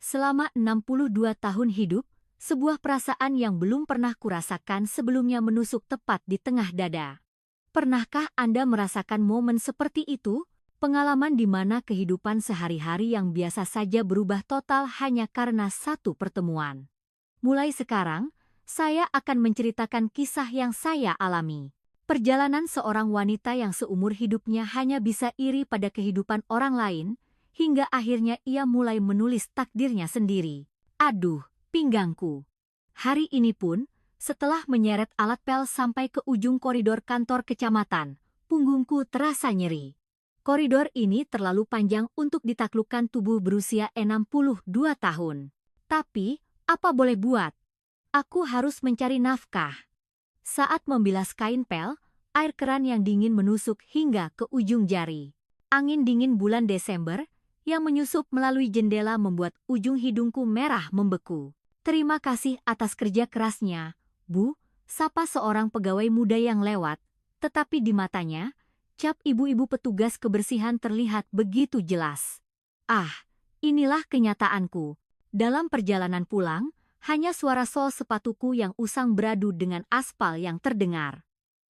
Selama 62 tahun hidup, sebuah perasaan yang belum pernah kurasakan sebelumnya menusuk tepat di tengah dada. Pernahkah Anda merasakan momen seperti itu? Pengalaman di mana kehidupan sehari-hari yang biasa saja berubah total hanya karena satu pertemuan. Mulai sekarang, saya akan menceritakan kisah yang saya alami. Perjalanan seorang wanita yang seumur hidupnya hanya bisa iri pada kehidupan orang lain, hingga akhirnya ia mulai menulis takdirnya sendiri. Aduh, pinggangku. Hari ini pun, setelah menyeret alat pel sampai ke ujung koridor kantor kecamatan, punggungku terasa nyeri. Koridor ini terlalu panjang untuk ditaklukkan tubuh berusia 62 tahun. Tapi, apa boleh buat? Aku harus mencari nafkah. Saat membilas kain pel, air keran yang dingin menusuk hingga ke ujung jari. Angin dingin bulan Desember yang menyusup melalui jendela membuat ujung hidungku merah membeku. Terima kasih atas kerja kerasnya, Bu, sapa seorang pegawai muda yang lewat, tetapi di matanya, cap ibu-ibu petugas kebersihan terlihat begitu jelas. Ah, inilah kenyataanku. Dalam perjalanan pulang, hanya suara sol sepatuku yang usang beradu dengan aspal yang terdengar.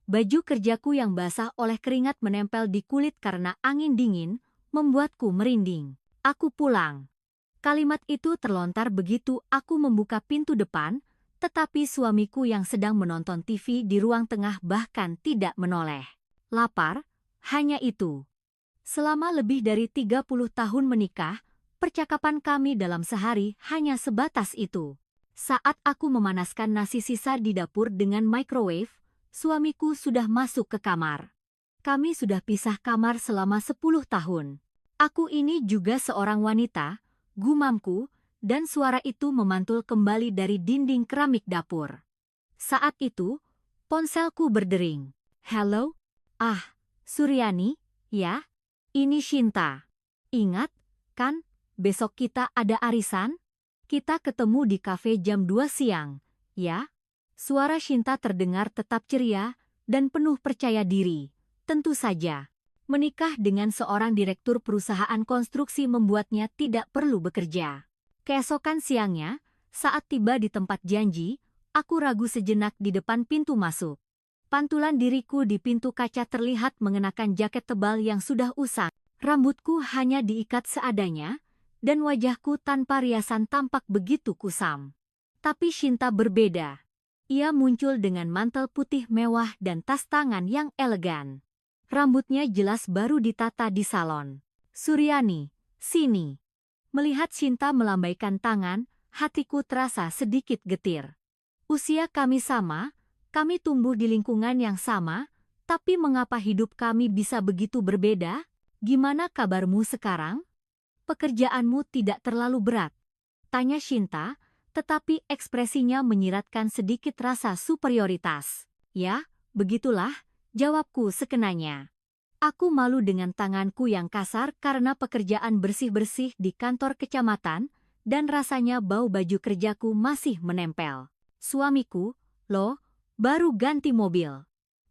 Baju kerjaku yang basah oleh keringat menempel di kulit karena angin dingin, membuatku merinding. Aku pulang. Kalimat itu terlontar begitu aku membuka pintu depan, tetapi suamiku yang sedang menonton TV di ruang tengah bahkan tidak menoleh. Lapar? Hanya itu. Selama lebih dari 30 tahun menikah, percakapan kami dalam sehari hanya sebatas itu. Saat aku memanaskan nasi sisa di dapur dengan microwave, suamiku sudah masuk ke kamar. Kami sudah pisah kamar selama 10 tahun. Aku ini juga seorang wanita, gumamku, dan suara itu memantul kembali dari dinding keramik dapur. Saat itu, ponselku berdering. Halo? Ah, Suryani, ya? Ini Shinta. Ingat, kan, besok kita ada arisan? Kita ketemu di kafe jam 2 siang, ya? Suara Shinta terdengar tetap ceria dan penuh percaya diri. Tentu saja, menikah dengan seorang direktur perusahaan konstruksi membuatnya tidak perlu bekerja. Keesokan siangnya, saat tiba di tempat janji, aku ragu sejenak di depan pintu masuk. Pantulan diriku di pintu kaca terlihat mengenakan jaket tebal yang sudah usang. Rambutku hanya diikat seadanya, dan wajahku tanpa riasan tampak begitu kusam. Tapi Shinta berbeda. Ia muncul dengan mantel putih mewah dan tas tangan yang elegan. Rambutnya jelas baru ditata di salon. Suryani, sini. Melihat Shinta melambaikan tangan, hatiku terasa sedikit getir. Usia kami sama, kami tumbuh di lingkungan yang sama, tapi mengapa hidup kami bisa begitu berbeda? Gimana kabarmu sekarang? Pekerjaanmu tidak terlalu berat? Tanya Shinta, tetapi ekspresinya menyiratkan sedikit rasa superioritas. Ya, begitulah, jawabku sekenanya. Aku malu dengan tanganku yang kasar karena pekerjaan bersih-bersih di kantor kecamatan, dan rasanya bau baju kerjaku masih menempel. Suamiku, loh, baru ganti mobil.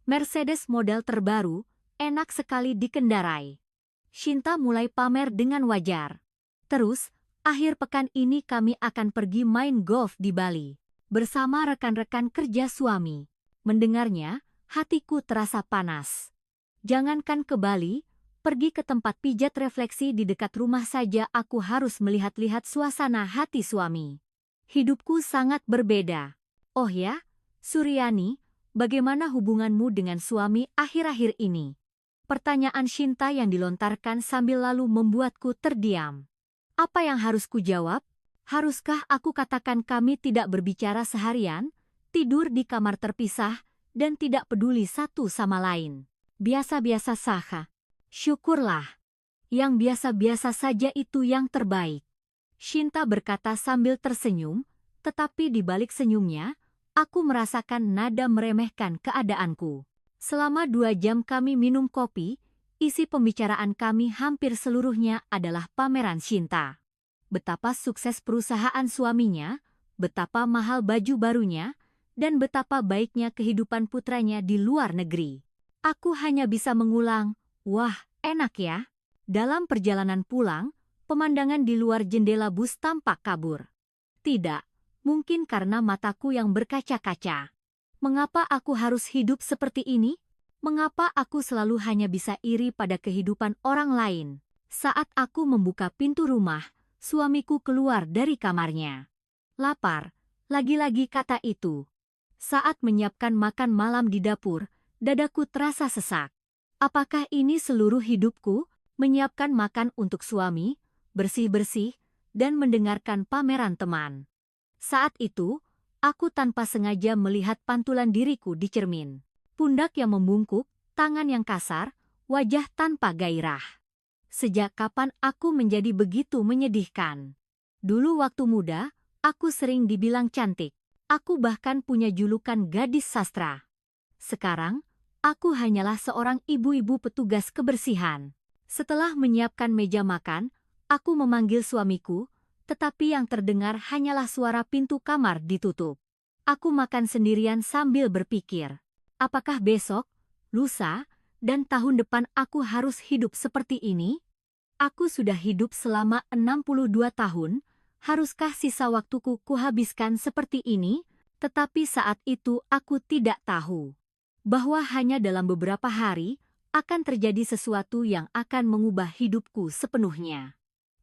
Mercedes model terbaru, enak sekali dikendarai. Shinta mulai pamer dengan wajar. Terus, akhir pekan ini kami akan pergi main golf di Bali, bersama rekan-rekan kerja suami. Mendengarnya, hatiku terasa panas. Jangankan ke Bali, pergi ke tempat pijat refleksi di dekat rumah saja aku harus melihat-lihat suasana hati suami. Hidupku sangat berbeda. Oh ya? Suryani, bagaimana hubunganmu dengan suami akhir-akhir ini? Pertanyaan Shinta yang dilontarkan sambil lalu membuatku terdiam. Apa yang harus kujawab? Haruskah aku katakan kami tidak berbicara seharian, tidur di kamar terpisah, dan tidak peduli satu sama lain? Biasa-biasa saja. Syukurlah. Yang biasa-biasa saja itu yang terbaik. Shinta berkata sambil tersenyum, tetapi di balik senyumnya, aku merasakan nada meremehkan keadaanku. Selama 2 jam kami minum kopi, isi pembicaraan kami hampir seluruhnya adalah pameran Shinta. Betapa sukses perusahaan suaminya, betapa mahal baju barunya, dan betapa baiknya kehidupan putranya di luar negeri. Aku hanya bisa mengulang, wah, enak ya. Dalam perjalanan pulang, Pemandangan di luar jendela bus tampak kabur. Tidak, mungkin karena mataku yang berkaca-kaca. Mengapa aku harus hidup seperti ini? Mengapa aku selalu hanya bisa iri pada kehidupan orang lain? Saat aku membuka pintu rumah, suamiku keluar dari kamarnya. Lapar, lagi-lagi kata itu. Saat menyiapkan makan malam di dapur, dadaku terasa sesak. Apakah ini seluruh hidupku? Menyiapkan makan untuk suami, bersih-bersih, dan mendengarkan pameran teman. Saat itu, aku tanpa sengaja melihat pantulan diriku di cermin. Pundak yang membungkuk, tangan yang kasar, wajah tanpa gairah. Sejak kapan aku menjadi begitu menyedihkan? Dulu waktu muda, aku sering dibilang cantik. Aku bahkan punya julukan gadis sastra. Sekarang, aku hanyalah seorang ibu-ibu petugas kebersihan. Setelah menyiapkan meja makan, aku memanggil suamiku, tetapi yang terdengar hanyalah suara pintu kamar ditutup. Aku makan sendirian sambil berpikir, apakah besok, lusa, dan tahun depan aku harus hidup seperti ini? Aku sudah hidup selama 62 tahun, haruskah sisa waktuku kuhabiskan seperti ini? Tetapi saat itu aku tidak tahu bahwa hanya dalam beberapa hari akan terjadi sesuatu yang akan mengubah hidupku sepenuhnya.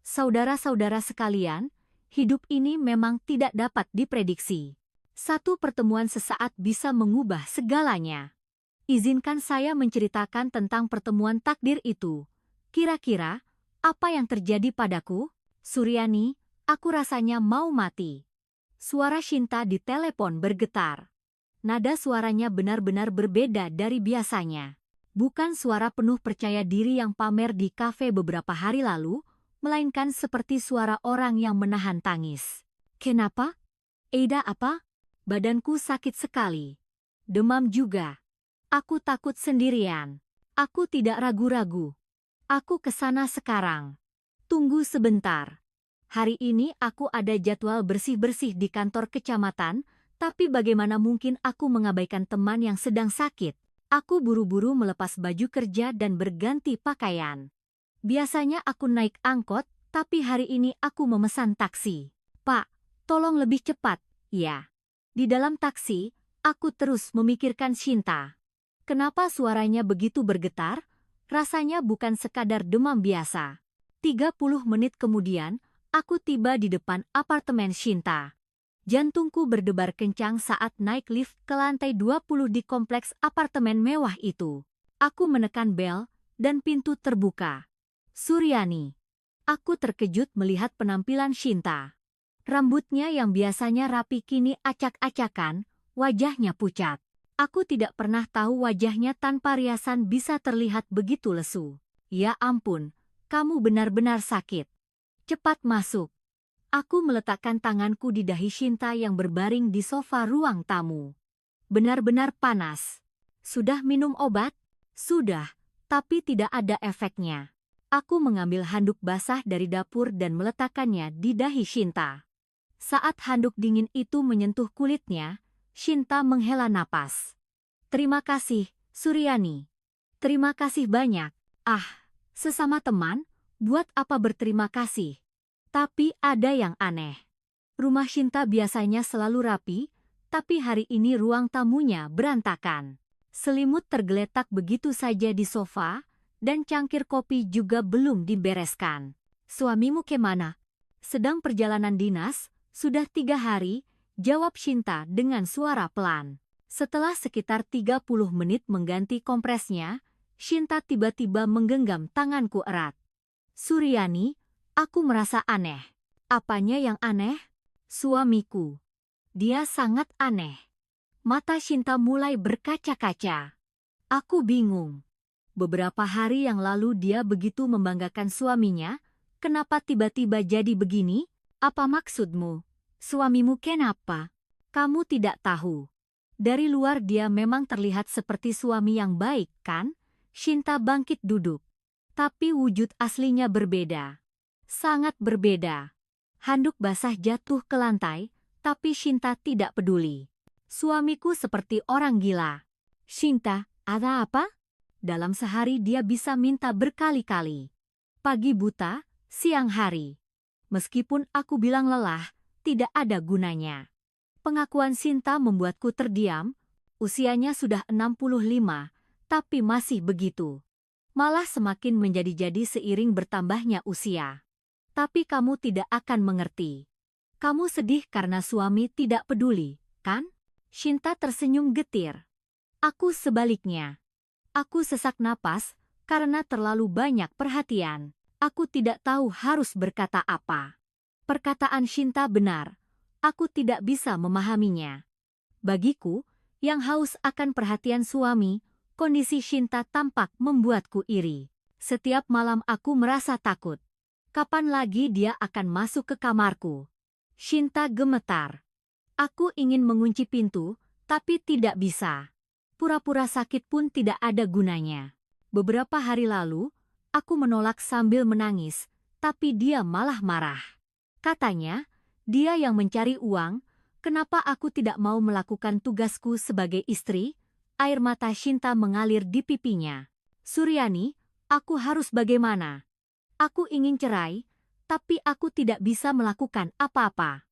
Saudara-saudara sekalian, hidup ini memang tidak dapat diprediksi. Satu pertemuan sesaat bisa mengubah segalanya. Izinkan saya menceritakan tentang pertemuan takdir itu. Kira-kira, apa yang terjadi padaku? Suryani, aku rasanya mau mati. Suara Shinta di telepon bergetar. Nada suaranya benar-benar berbeda dari biasanya. Bukan suara penuh percaya diri yang pamer di kafe beberapa hari lalu, melainkan seperti suara orang yang menahan tangis. Kenapa? Eida apa? Badanku sakit sekali. Demam juga. Aku takut sendirian. Aku tidak ragu-ragu. Aku ke sana sekarang. Tunggu sebentar. Hari ini aku ada jadwal bersih-bersih di kantor kecamatan, tapi bagaimana mungkin aku mengabaikan teman yang sedang sakit? Aku buru-buru melepas baju kerja dan berganti pakaian. Biasanya aku naik angkot, tapi hari ini aku memesan taksi. Pak, tolong lebih cepat, ya. Di dalam taksi, aku terus memikirkan Shinta. Kenapa suaranya begitu bergetar? Rasanya bukan sekadar demam biasa. 30 menit kemudian, aku tiba di depan apartemen Shinta. Jantungku berdebar kencang saat naik lift ke lantai 20 di kompleks apartemen mewah itu. Aku menekan bel, dan pintu terbuka. Suryani. Aku terkejut melihat penampilan Shinta. Rambutnya yang biasanya rapi kini acak-acakan, wajahnya pucat. Aku tidak pernah tahu wajahnya tanpa riasan bisa terlihat begitu lesu. Ya ampun, kamu benar-benar sakit. Cepat masuk. Aku meletakkan tanganku di dahi Shinta yang berbaring di sofa ruang tamu. Benar-benar panas. Sudah minum obat? Sudah, tapi tidak ada efeknya. Aku mengambil handuk basah dari dapur dan meletakkannya di dahi Shinta. Saat handuk dingin itu menyentuh kulitnya, Shinta menghela napas. Terima kasih, Suryani. Terima kasih banyak. Sesama teman, buat apa berterima kasih? Tapi ada yang aneh. Rumah Shinta biasanya selalu rapi, tapi hari ini ruang tamunya berantakan. Selimut tergeletak begitu saja di sofa, dan cangkir kopi juga belum dibereskan. Suamimu kemana? Sedang perjalanan dinas, sudah 3 hari, jawab Shinta dengan suara pelan. Setelah sekitar 30 menit mengganti kompresnya, Shinta tiba-tiba menggenggam tanganku erat. Suryani, aku merasa aneh. Apanya yang aneh? Suamiku. Dia sangat aneh. Mata Shinta mulai berkaca-kaca. Aku bingung. Beberapa hari yang lalu dia begitu membanggakan suaminya, kenapa tiba-tiba jadi begini? Apa maksudmu? Suamimu kenapa? Kamu tidak tahu. Dari luar dia memang terlihat seperti suami yang baik, kan? Shinta bangkit duduk. Tapi wujud aslinya berbeda. Sangat berbeda. Handuk basah jatuh ke lantai, tapi Shinta tidak peduli. Suamiku seperti orang gila. Shinta, ada apa? Dalam sehari dia bisa minta berkali-kali. Pagi buta, Siang hari. Meskipun aku bilang lelah, tidak ada gunanya. Pengakuan Sinta membuatku terdiam. Usianya sudah 65, tapi masih begitu. Malah semakin menjadi-jadi seiring bertambahnya usia. Tapi kamu tidak akan mengerti. Kamu sedih karena suami tidak peduli, kan? Shinta tersenyum getir. Aku sebaliknya. Aku sesak napas karena terlalu banyak perhatian. Aku tidak tahu harus berkata apa. Perkataan Shinta benar. Aku tidak bisa memahaminya. Bagiku, yang haus akan perhatian suami, kondisi Shinta tampak membuatku iri. Setiap malam aku merasa takut. Kapan lagi dia akan masuk ke kamarku? Shinta gemetar. Aku ingin mengunci pintu, tapi tidak bisa. Pura-pura sakit pun tidak ada gunanya. Beberapa hari lalu, aku menolak sambil menangis, tapi dia malah marah. Katanya, dia yang mencari uang, kenapa aku tidak mau melakukan tugasku sebagai istri? Air mata Shinta mengalir di pipinya. Suryani, aku harus bagaimana? Aku ingin cerai, tapi aku tidak bisa melakukan apa-apa.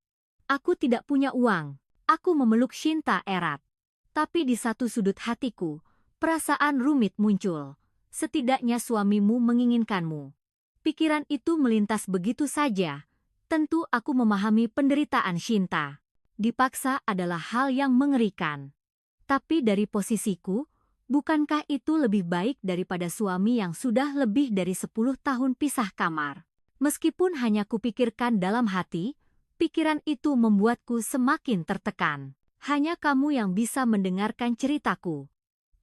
Aku tidak punya uang. Aku memeluk Shinta erat. Tapi di satu sudut hatiku, perasaan rumit muncul. Setidaknya suamimu menginginkanmu. Pikiran itu melintas begitu saja. Tentu aku memahami penderitaan Shinta. Dipaksa adalah hal yang mengerikan. Tapi dari posisiku, bukankah itu lebih baik daripada suami yang sudah lebih dari 10 tahun pisah kamar? Meskipun hanya kupikirkan dalam hati, pikiran itu membuatku semakin tertekan. Hanya kamu yang bisa mendengarkan ceritaku.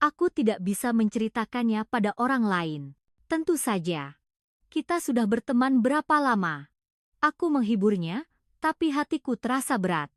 Aku tidak bisa menceritakannya pada orang lain. Tentu saja. Kita sudah berteman berapa lama? Aku menghiburnya, tapi hatiku terasa berat.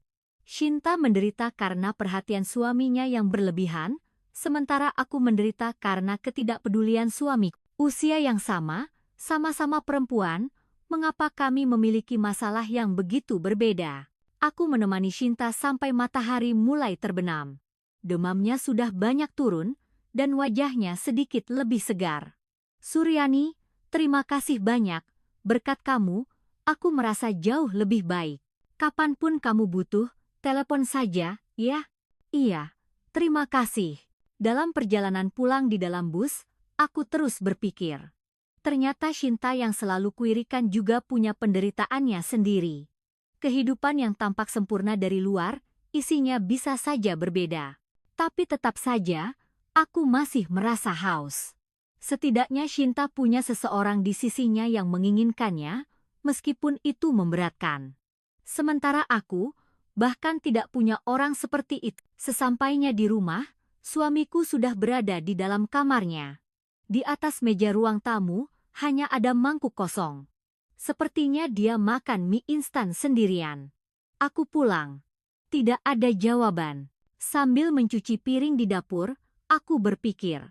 Shinta menderita karena perhatian suaminya yang berlebihan, sementara aku menderita karena ketidakpedulian suamiku. Usia yang sama, sama-sama perempuan, mengapa kami memiliki masalah yang begitu berbeda? Aku menemani Shinta sampai matahari mulai terbenam. Demamnya sudah banyak turun, dan wajahnya sedikit lebih segar. Suryani, terima kasih banyak. Berkat kamu, aku merasa jauh lebih baik. Kapanpun kamu butuh, telepon saja, ya? Iya, terima kasih. Dalam perjalanan pulang di dalam bus, aku terus berpikir. Ternyata Shinta yang selalu kuirikan juga punya penderitaannya sendiri. Kehidupan yang tampak sempurna dari luar, isinya bisa saja berbeda. Tapi tetap saja, aku masih merasa haus. Setidaknya Shinta punya seseorang di sisinya yang menginginkannya, meskipun itu memberatkan. Sementara aku, bahkan tidak punya orang seperti itu. Sesampainya di rumah, suamiku sudah berada di dalam kamarnya. Di atas meja ruang tamu, hanya ada mangkuk kosong. Sepertinya dia makan mie instan sendirian. Aku pulang. Tidak ada jawaban. Sambil mencuci piring di dapur, aku berpikir.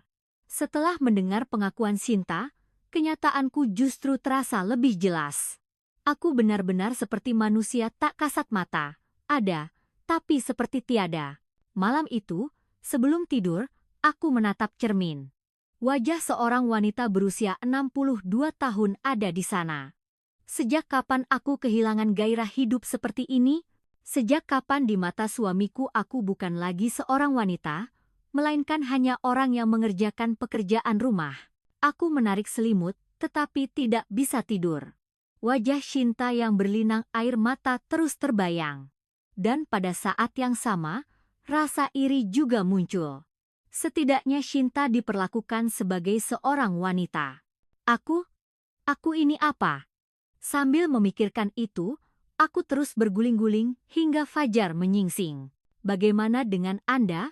Setelah mendengar pengakuan Shinta, kenyataanku justru terasa lebih jelas. Aku benar-benar seperti manusia tak kasat mata. Ada, tapi seperti tiada. Malam itu, sebelum tidur, aku menatap cermin. Wajah seorang wanita berusia 62 tahun ada di sana. Sejak kapan aku kehilangan gairah hidup seperti ini? Sejak kapan di mata suamiku aku bukan lagi seorang wanita, melainkan hanya orang yang mengerjakan pekerjaan rumah? Aku menarik selimut, tetapi tidak bisa tidur. Wajah Shinta yang berlinang air mata terus terbayang. Dan pada saat yang sama, rasa iri juga muncul. Setidaknya Shinta diperlakukan sebagai seorang wanita. Aku ini apa? Sambil memikirkan itu, aku terus berguling-guling hingga fajar menyingsing. Bagaimana dengan Anda?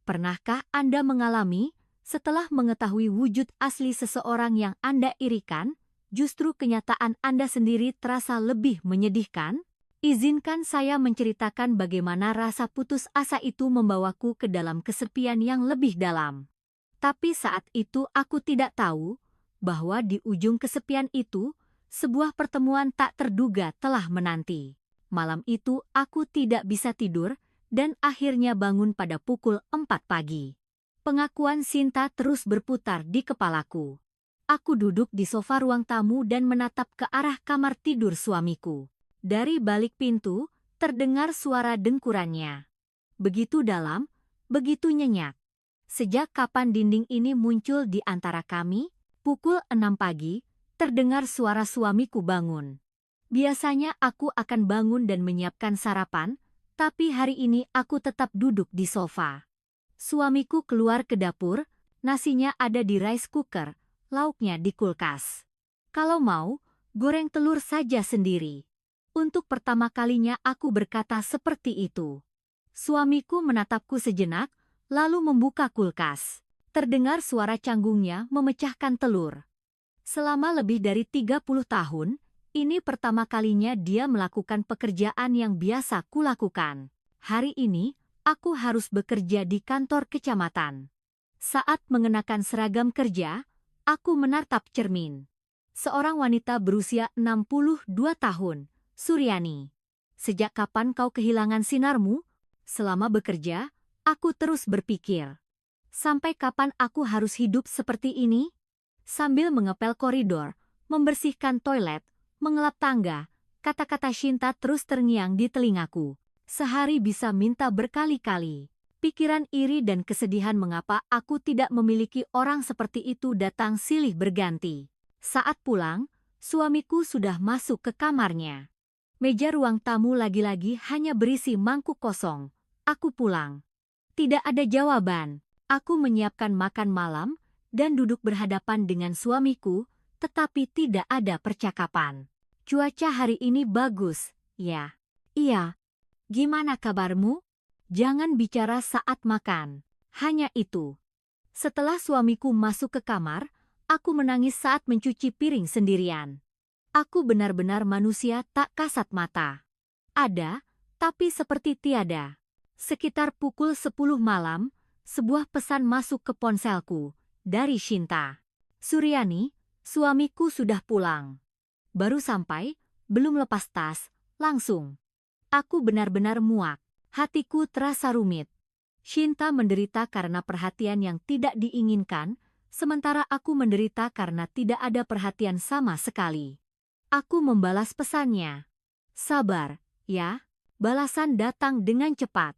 Pernahkah Anda mengalami, setelah mengetahui wujud asli seseorang yang Anda irikan, justru kenyataan Anda sendiri terasa lebih menyedihkan? Izinkan saya menceritakan bagaimana rasa putus asa itu membawaku ke dalam kesepian yang lebih dalam. Tapi saat itu aku tidak tahu bahwa di ujung kesepian itu, sebuah pertemuan tak terduga telah menanti. Malam itu aku tidak bisa tidur dan akhirnya bangun pada pukul 4 pagi. Pengakuan Shinta terus berputar di kepalaku. Aku duduk di sofa ruang tamu dan menatap ke arah kamar tidur suamiku. Dari balik pintu, terdengar suara dengkurannya. Begitu dalam, begitu nyenyak. Sejak kapan dinding ini muncul di antara kami? Pukul 6 pagi, terdengar suara suamiku bangun. Biasanya aku akan bangun dan menyiapkan sarapan, tapi hari ini aku tetap duduk di sofa. Suamiku keluar ke dapur, nasinya ada di rice cooker, lauknya di kulkas. Kalau mau, goreng telur saja sendiri. Untuk pertama kalinya aku berkata seperti itu. Suamiku menatapku sejenak, lalu membuka kulkas. Terdengar suara canggungnya memecahkan telur. Selama lebih dari 30 tahun, ini pertama kalinya dia melakukan pekerjaan yang biasa kulakukan. Hari ini, aku harus bekerja di kantor kecamatan. Saat mengenakan seragam kerja, aku menatap cermin. Seorang wanita berusia 62 tahun, Suryani. Sejak kapan kau kehilangan sinarmu? Selama bekerja, aku terus berpikir. Sampai kapan aku harus hidup seperti ini? Sambil mengepel koridor, membersihkan toilet, mengelap tangga, kata-kata Shinta terus terngiang di telingaku. Sehari bisa minta berkali-kali. Pikiran iri dan kesedihan mengapa aku tidak memiliki orang seperti itu datang silih berganti. Saat pulang, suamiku sudah masuk ke kamarnya. Meja ruang tamu lagi-lagi hanya berisi mangkuk kosong. Aku pulang. Tidak ada jawaban. Aku menyiapkan makan malam dan duduk berhadapan dengan suamiku, tetapi tidak ada percakapan. Cuaca hari ini bagus, ya. Iya. Gimana kabarmu? Jangan bicara saat makan. Hanya itu. Setelah suamiku masuk ke kamar, aku menangis saat mencuci piring sendirian. Aku benar-benar manusia tak kasat mata. Ada, tapi seperti tiada. Sekitar pukul 10 malam, sebuah pesan masuk ke ponselku, dari Shinta. Suryani, suamiku sudah pulang. Baru sampai, belum lepas tas, langsung. Aku benar-benar muak, hatiku terasa rumit. Shinta menderita karena perhatian yang tidak diinginkan, sementara aku menderita karena tidak ada perhatian sama sekali. Aku membalas pesannya. Sabar, ya. Balasan datang dengan cepat.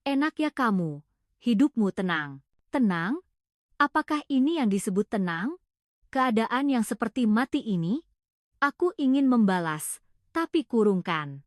Enak ya kamu. Hidupmu tenang. Tenang? Apakah ini yang disebut tenang? Keadaan yang seperti mati ini? Aku ingin membalas, tapi kurungkan.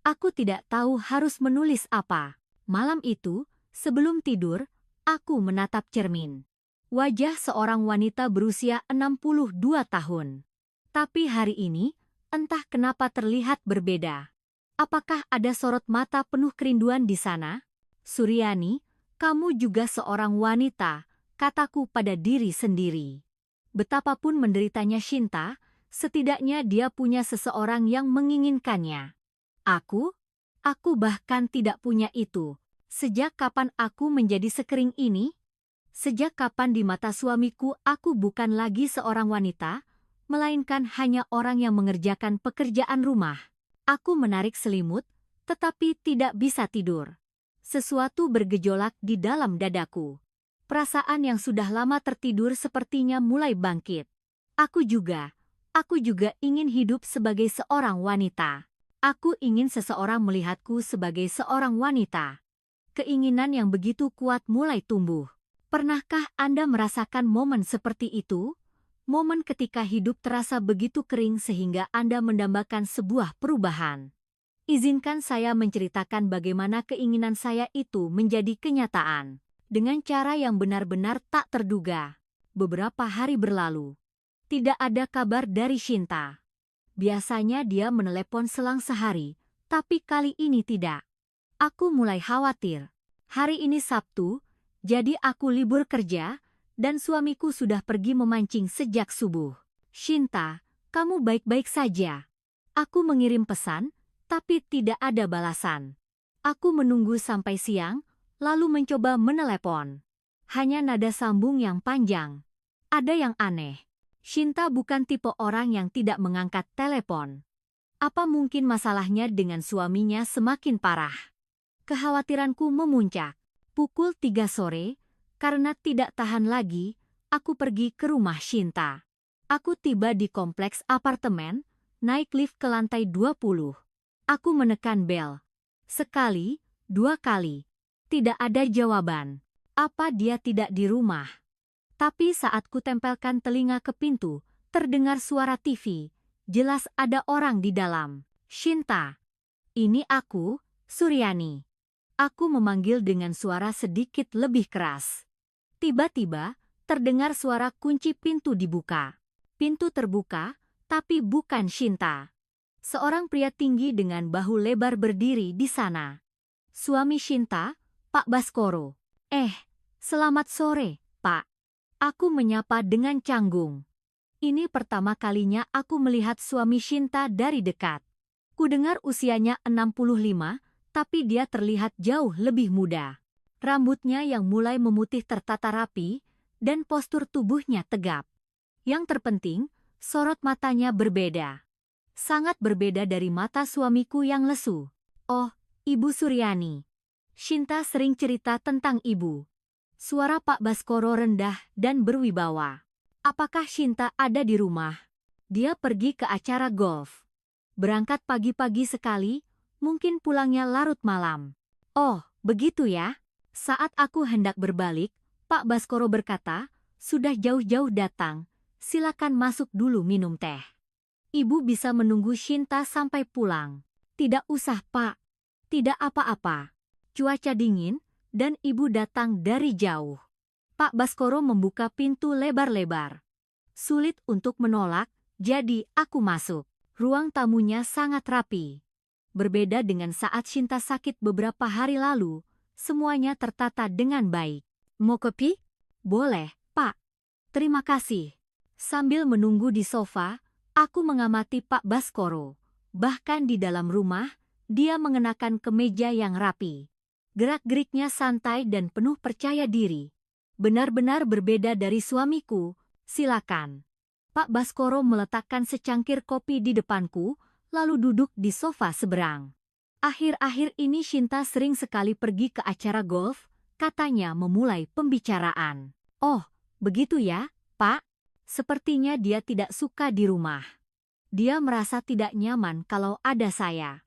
Aku tidak tahu harus menulis apa. Malam itu, sebelum tidur, aku menatap cermin. Wajah seorang wanita berusia 62 tahun. Tapi hari ini, entah kenapa terlihat berbeda. Apakah ada sorot mata penuh kerinduan di sana? Suryani, kamu juga seorang wanita, kataku pada diri sendiri. Betapapun menderitanya Shinta, setidaknya dia punya seseorang yang menginginkannya. Aku? Aku bahkan tidak punya itu. Sejak kapan aku menjadi sekering ini? Sejak kapan di mata suamiku aku bukan lagi seorang wanita, melainkan hanya orang yang mengerjakan pekerjaan rumah. Aku menarik selimut, tetapi tidak bisa tidur. Sesuatu bergejolak di dalam dadaku. Perasaan yang sudah lama tertidur sepertinya mulai bangkit. Aku juga ingin hidup sebagai seorang wanita. Aku ingin seseorang melihatku sebagai seorang wanita. Keinginan yang begitu kuat mulai tumbuh. Pernahkah Anda merasakan momen seperti itu? Momen ketika hidup terasa begitu kering sehingga Anda mendambakan sebuah perubahan. Izinkan saya menceritakan bagaimana keinginan saya itu menjadi kenyataan. Dengan cara yang benar-benar tak terduga. Beberapa hari berlalu. Tidak ada kabar dari Shinta. Biasanya dia menelepon selang sehari, tapi kali ini tidak. Aku mulai khawatir. Hari ini Sabtu, jadi aku libur kerja, dan suamiku sudah pergi memancing sejak subuh. Shinta, kamu baik-baik saja. Aku mengirim pesan, tapi tidak ada balasan. Aku menunggu sampai siang, lalu mencoba menelepon. Hanya nada sambung yang panjang. Ada yang aneh. Shinta bukan tipe orang yang tidak mengangkat telepon. Apa mungkin masalahnya dengan suaminya semakin parah? Kekhawatiranku memuncak. Pukul 3 sore, karena tidak tahan lagi, aku pergi ke rumah Shinta. Aku tiba di kompleks apartemen, naik lift ke lantai 20. Aku menekan bel. Sekali, dua kali. Tidak ada jawaban. Apa dia tidak di rumah? Tapi saat ku tempelkan telinga ke pintu, terdengar suara TV. Jelas ada orang di dalam. Shinta. Ini aku, Suryani. Aku memanggil dengan suara sedikit lebih keras. Tiba-tiba, terdengar suara kunci pintu dibuka. Pintu terbuka, tapi bukan Shinta. Seorang pria tinggi dengan bahu lebar berdiri di sana. Suami Shinta, Pak Baskoro. Selamat sore, Pak. Aku menyapa dengan canggung. Ini pertama kalinya aku melihat suami Shinta dari dekat. Kudengar usianya 65, tapi dia terlihat jauh lebih muda. Rambutnya yang mulai memutih tertata rapi, dan postur tubuhnya tegap. Yang terpenting, sorot matanya berbeda. Sangat berbeda dari mata suamiku yang lesu. Oh, Ibu Suryani. Shinta sering cerita tentang ibu. Suara Pak Baskoro rendah dan berwibawa. Apakah Shinta ada di rumah? Dia pergi ke acara golf. Berangkat pagi-pagi sekali, mungkin pulangnya larut malam. Oh, begitu ya? Saat aku hendak berbalik, Pak Baskoro berkata, sudah jauh-jauh datang, silakan masuk dulu minum teh. Ibu bisa menunggu Shinta sampai pulang. Tidak usah, Pak. Tidak apa-apa. Cuaca dingin, dan ibu datang dari jauh. Pak Baskoro membuka pintu lebar-lebar. Sulit untuk menolak, jadi aku masuk. Ruang tamunya sangat rapi. Berbeda dengan saat Shinta sakit beberapa hari lalu, semuanya tertata dengan baik. Mau kopi? Boleh, Pak. Terima kasih. Sambil menunggu di sofa, aku mengamati Pak Baskoro. Bahkan di dalam rumah, dia mengenakan kemeja yang rapi. Gerak-geriknya santai dan penuh percaya diri. Benar-benar berbeda dari suamiku. Silakan. Pak Baskoro meletakkan secangkir kopi di depanku, lalu duduk di sofa seberang. Akhir-akhir ini Shinta sering sekali pergi ke acara golf, katanya memulai pembicaraan. Oh, begitu ya, Pak? Sepertinya dia tidak suka di rumah. Dia merasa tidak nyaman kalau ada saya.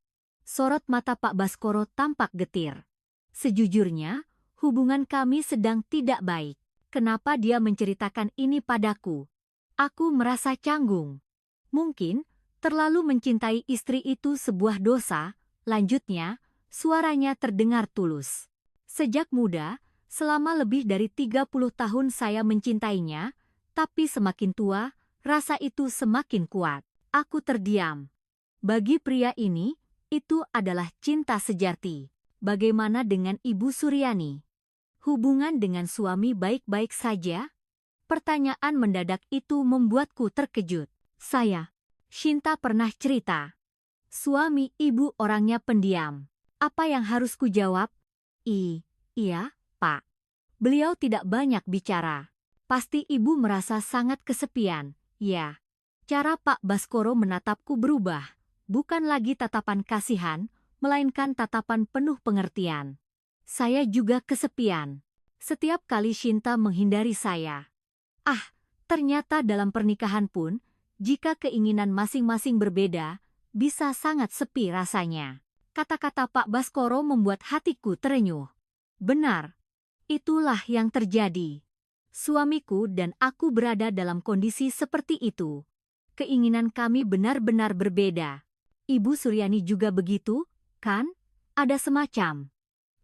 Sorot mata Pak Baskoro tampak getir. Sejujurnya, hubungan kami sedang tidak baik. Kenapa dia menceritakan ini padaku? Aku merasa canggung. Mungkin, terlalu mencintai istri itu sebuah dosa. Lanjutnya, suaranya terdengar tulus. Sejak muda, selama lebih dari 30 tahun saya mencintainya, tapi semakin tua, rasa itu semakin kuat. Aku terdiam. Bagi pria ini, itu adalah cinta sejati. Bagaimana dengan Ibu Suryani? Hubungan dengan suami baik-baik saja? Pertanyaan mendadak itu membuatku terkejut. Shinta pernah cerita. Suami ibu orangnya pendiam. Apa yang harus kujawab? Iya, Pak. Beliau tidak banyak bicara. Pasti ibu merasa sangat kesepian, ya. Cara Pak Baskoro menatapku berubah. Bukan lagi tatapan kasihan, melainkan tatapan penuh pengertian. Saya juga kesepian. Setiap kali Shinta menghindari saya. Ternyata dalam pernikahan pun, jika keinginan masing-masing berbeda, bisa sangat sepi rasanya. Kata-kata Pak Baskoro membuat hatiku terenyuh. Benar, itulah yang terjadi. Suamiku dan aku berada dalam kondisi seperti itu. Keinginan kami benar-benar berbeda. Ibu Suryani juga begitu, kan? Ada semacam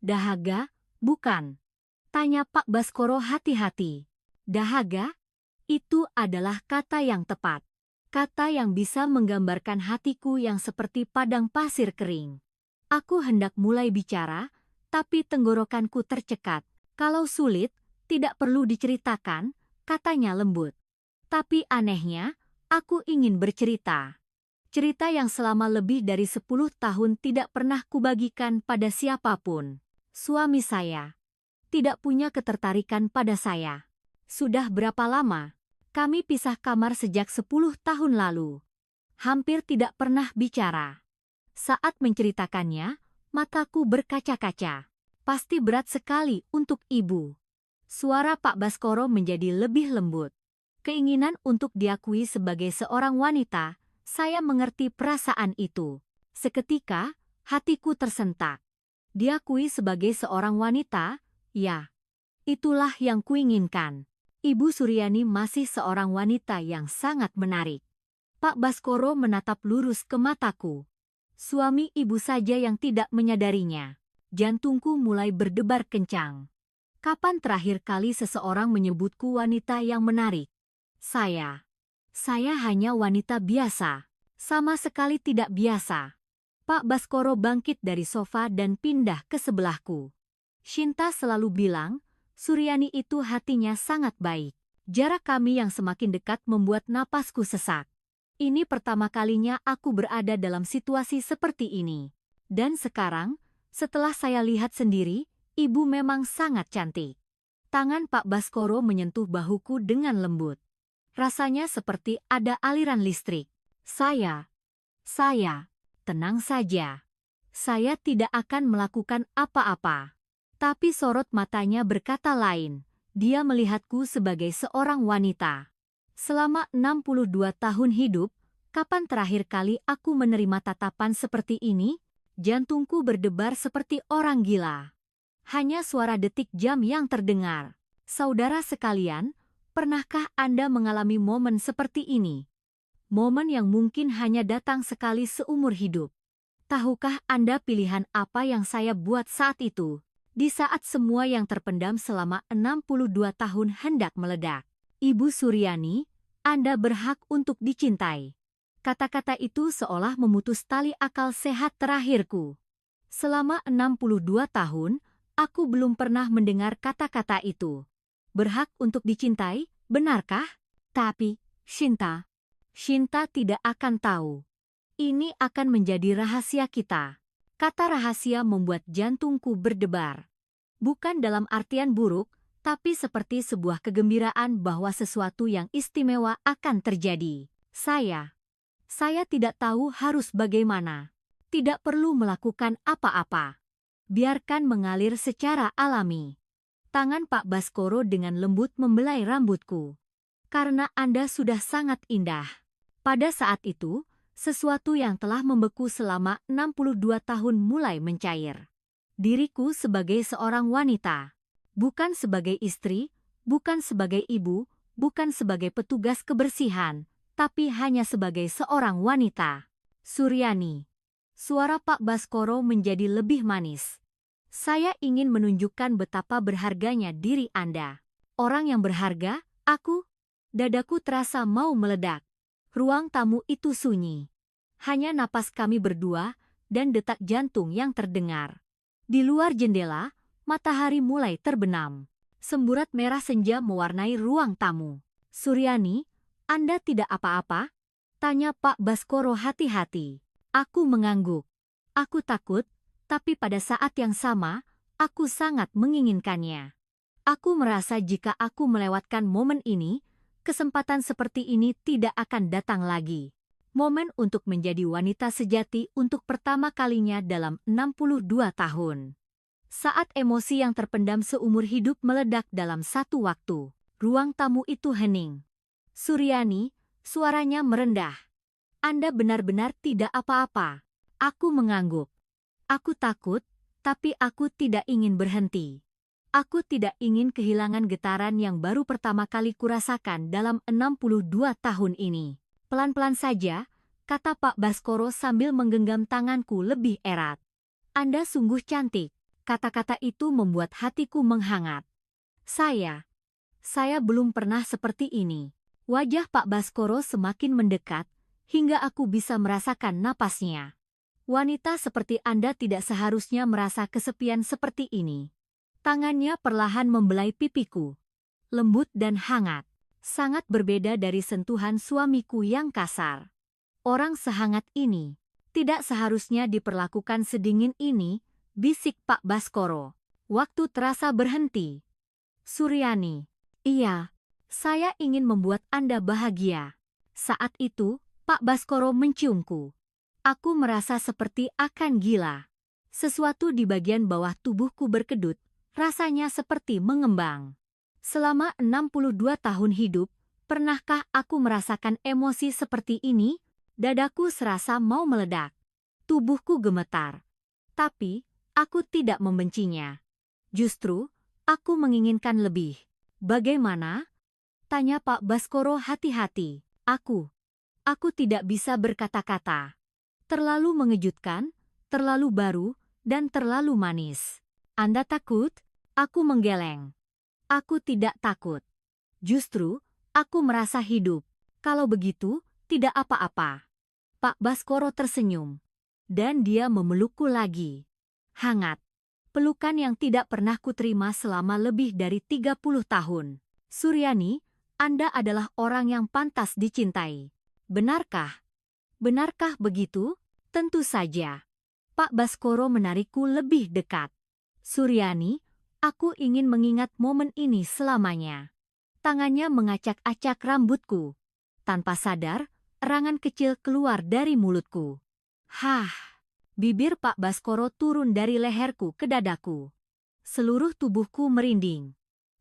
dahaga, bukan? Tanya Pak Baskoro hati-hati. Dahaga? Itu adalah kata yang tepat. Kata yang bisa menggambarkan hatiku yang seperti padang pasir kering. Aku hendak mulai bicara, tapi tenggorokanku tercekat. Kalau sulit, tidak perlu diceritakan, katanya lembut. Tapi anehnya, aku ingin bercerita. Cerita yang selama lebih dari 10 tahun tidak pernah kubagikan pada siapapun. Suami saya tidak punya ketertarikan pada saya. Sudah berapa lama? Kami pisah kamar sejak 10 tahun lalu. Hampir tidak pernah bicara. Saat menceritakannya, mataku berkaca-kaca. Pasti berat sekali untuk ibu. Suara Pak Baskoro menjadi lebih lembut. Keinginan untuk diakui sebagai seorang wanita, saya mengerti perasaan itu. Seketika, hatiku tersentak. Diakui sebagai seorang wanita, ya. Itulah yang kuinginkan. Ibu Suryani masih seorang wanita yang sangat menarik. Pak Baskoro menatap lurus ke mataku. Suami ibu saja yang tidak menyadarinya. Jantungku mulai berdebar kencang. Kapan terakhir kali seseorang menyebutku wanita yang menarik? Saya hanya wanita biasa. Sama sekali tidak biasa. Pak Baskoro bangkit dari sofa dan pindah ke sebelahku. Shinta selalu bilang, Suryani itu hatinya sangat baik. Jarak kami yang semakin dekat membuat napasku sesak. Ini pertama kalinya aku berada dalam situasi seperti ini. Dan sekarang, setelah saya lihat sendiri, ibu memang sangat cantik. Tangan Pak Baskoro menyentuh bahuku dengan lembut. Rasanya seperti ada aliran listrik. Saya, tenang saja. Saya tidak akan melakukan apa-apa. Tapi sorot matanya berkata lain. Dia melihatku sebagai seorang wanita. Selama 62 tahun hidup, kapan terakhir kali aku menerima tatapan seperti ini? Jantungku berdebar seperti orang gila. Hanya suara detik jam yang terdengar. Saudara sekalian, pernahkah Anda mengalami momen seperti ini? Momen yang mungkin hanya datang sekali seumur hidup. Tahukah Anda pilihan apa yang saya buat saat itu? Di saat semua yang terpendam selama 62 tahun hendak meledak. Ibu Suryani, Anda berhak untuk dicintai. Kata-kata itu seolah memutus tali akal sehat terakhirku. Selama 62 tahun, aku belum pernah mendengar kata-kata itu. Berhak untuk dicintai, benarkah? Tapi, Shinta tidak akan tahu. Ini akan menjadi rahasia kita. Kata rahasia membuat jantungku berdebar. Bukan dalam artian buruk, tapi seperti sebuah kegembiraan bahwa sesuatu yang istimewa akan terjadi. Saya tidak tahu harus bagaimana. Tidak perlu melakukan apa-apa. Biarkan mengalir secara alami. Tangan Pak Baskoro dengan lembut membelai rambutku. Karena Anda sudah sangat indah. Pada saat itu, sesuatu yang telah membeku selama 62 tahun mulai mencair. Diriku sebagai seorang wanita. Bukan sebagai istri, bukan sebagai ibu, bukan sebagai petugas kebersihan, tapi hanya sebagai seorang wanita. Suryani. Suara Pak Baskoro menjadi lebih manis. Saya ingin menunjukkan betapa berharganya diri Anda. Orang yang berharga, aku. Dadaku terasa mau meledak. Ruang tamu itu sunyi. Hanya napas kami berdua dan detak jantung yang terdengar. Di luar jendela, matahari mulai terbenam. Semburat merah senja mewarnai ruang tamu. Suryani, Anda tidak apa-apa? Tanya Pak Baskoro hati-hati. Aku mengangguk. Aku takut, tapi pada saat yang sama, aku sangat menginginkannya. Aku merasa jika aku melewatkan momen ini, kesempatan seperti ini tidak akan datang lagi. Momen untuk menjadi wanita sejati untuk pertama kalinya dalam 62 tahun. Saat emosi yang terpendam seumur hidup meledak dalam satu waktu, ruang tamu itu hening. Suryani, suaranya merendah. Anda benar-benar tidak apa-apa. Aku mengangguk. Aku takut, tapi aku tidak ingin berhenti. Aku tidak ingin kehilangan getaran yang baru pertama kali kurasakan dalam 62 tahun ini. Pelan-pelan saja, kata Pak Baskoro sambil menggenggam tanganku lebih erat. Anda sungguh cantik. Kata-kata itu membuat hatiku menghangat. Saya belum pernah seperti ini. Wajah Pak Baskoro semakin mendekat, hingga aku bisa merasakan napasnya. Wanita seperti Anda tidak seharusnya merasa kesepian seperti ini. Tangannya perlahan membelai pipiku. Lembut dan hangat. Sangat berbeda dari sentuhan suamiku yang kasar. Orang sehangat ini tidak seharusnya diperlakukan sedingin ini, bisik Pak Baskoro. Waktu terasa berhenti. Suryani, iya, saya ingin membuat Anda bahagia. Saat itu, Pak Baskoro menciumku. Aku merasa seperti akan gila. Sesuatu di bagian bawah tubuhku berkedut, rasanya seperti mengembang. Selama 62 tahun hidup, Pernahkah aku merasakan emosi seperti ini? Dadaku serasa mau meledak. Tubuhku gemetar. Tapi, aku tidak membencinya. Justru, aku menginginkan lebih. Bagaimana? Tanya Pak Baskoro hati-hati. Aku tidak bisa berkata-kata. Terlalu mengejutkan, terlalu baru, dan terlalu manis. Anda takut? Aku menggeleng. Aku tidak takut. Justru, aku merasa hidup. Kalau begitu, tidak apa-apa. Pak Baskoro tersenyum. Dan dia memelukku lagi. Hangat. Pelukan yang tidak pernah kuterima selama lebih dari 30 tahun. Suryani, Anda adalah orang yang pantas dicintai. Benarkah? Benarkah begitu? Tentu saja. Pak Baskoro menarikku lebih dekat. Suryani, aku ingin mengingat momen ini selamanya. Tangannya mengacak-acak rambutku. Tanpa sadar, erangan kecil keluar dari mulutku. Hah! Bibir Pak Baskoro turun dari leherku ke dadaku. Seluruh tubuhku merinding.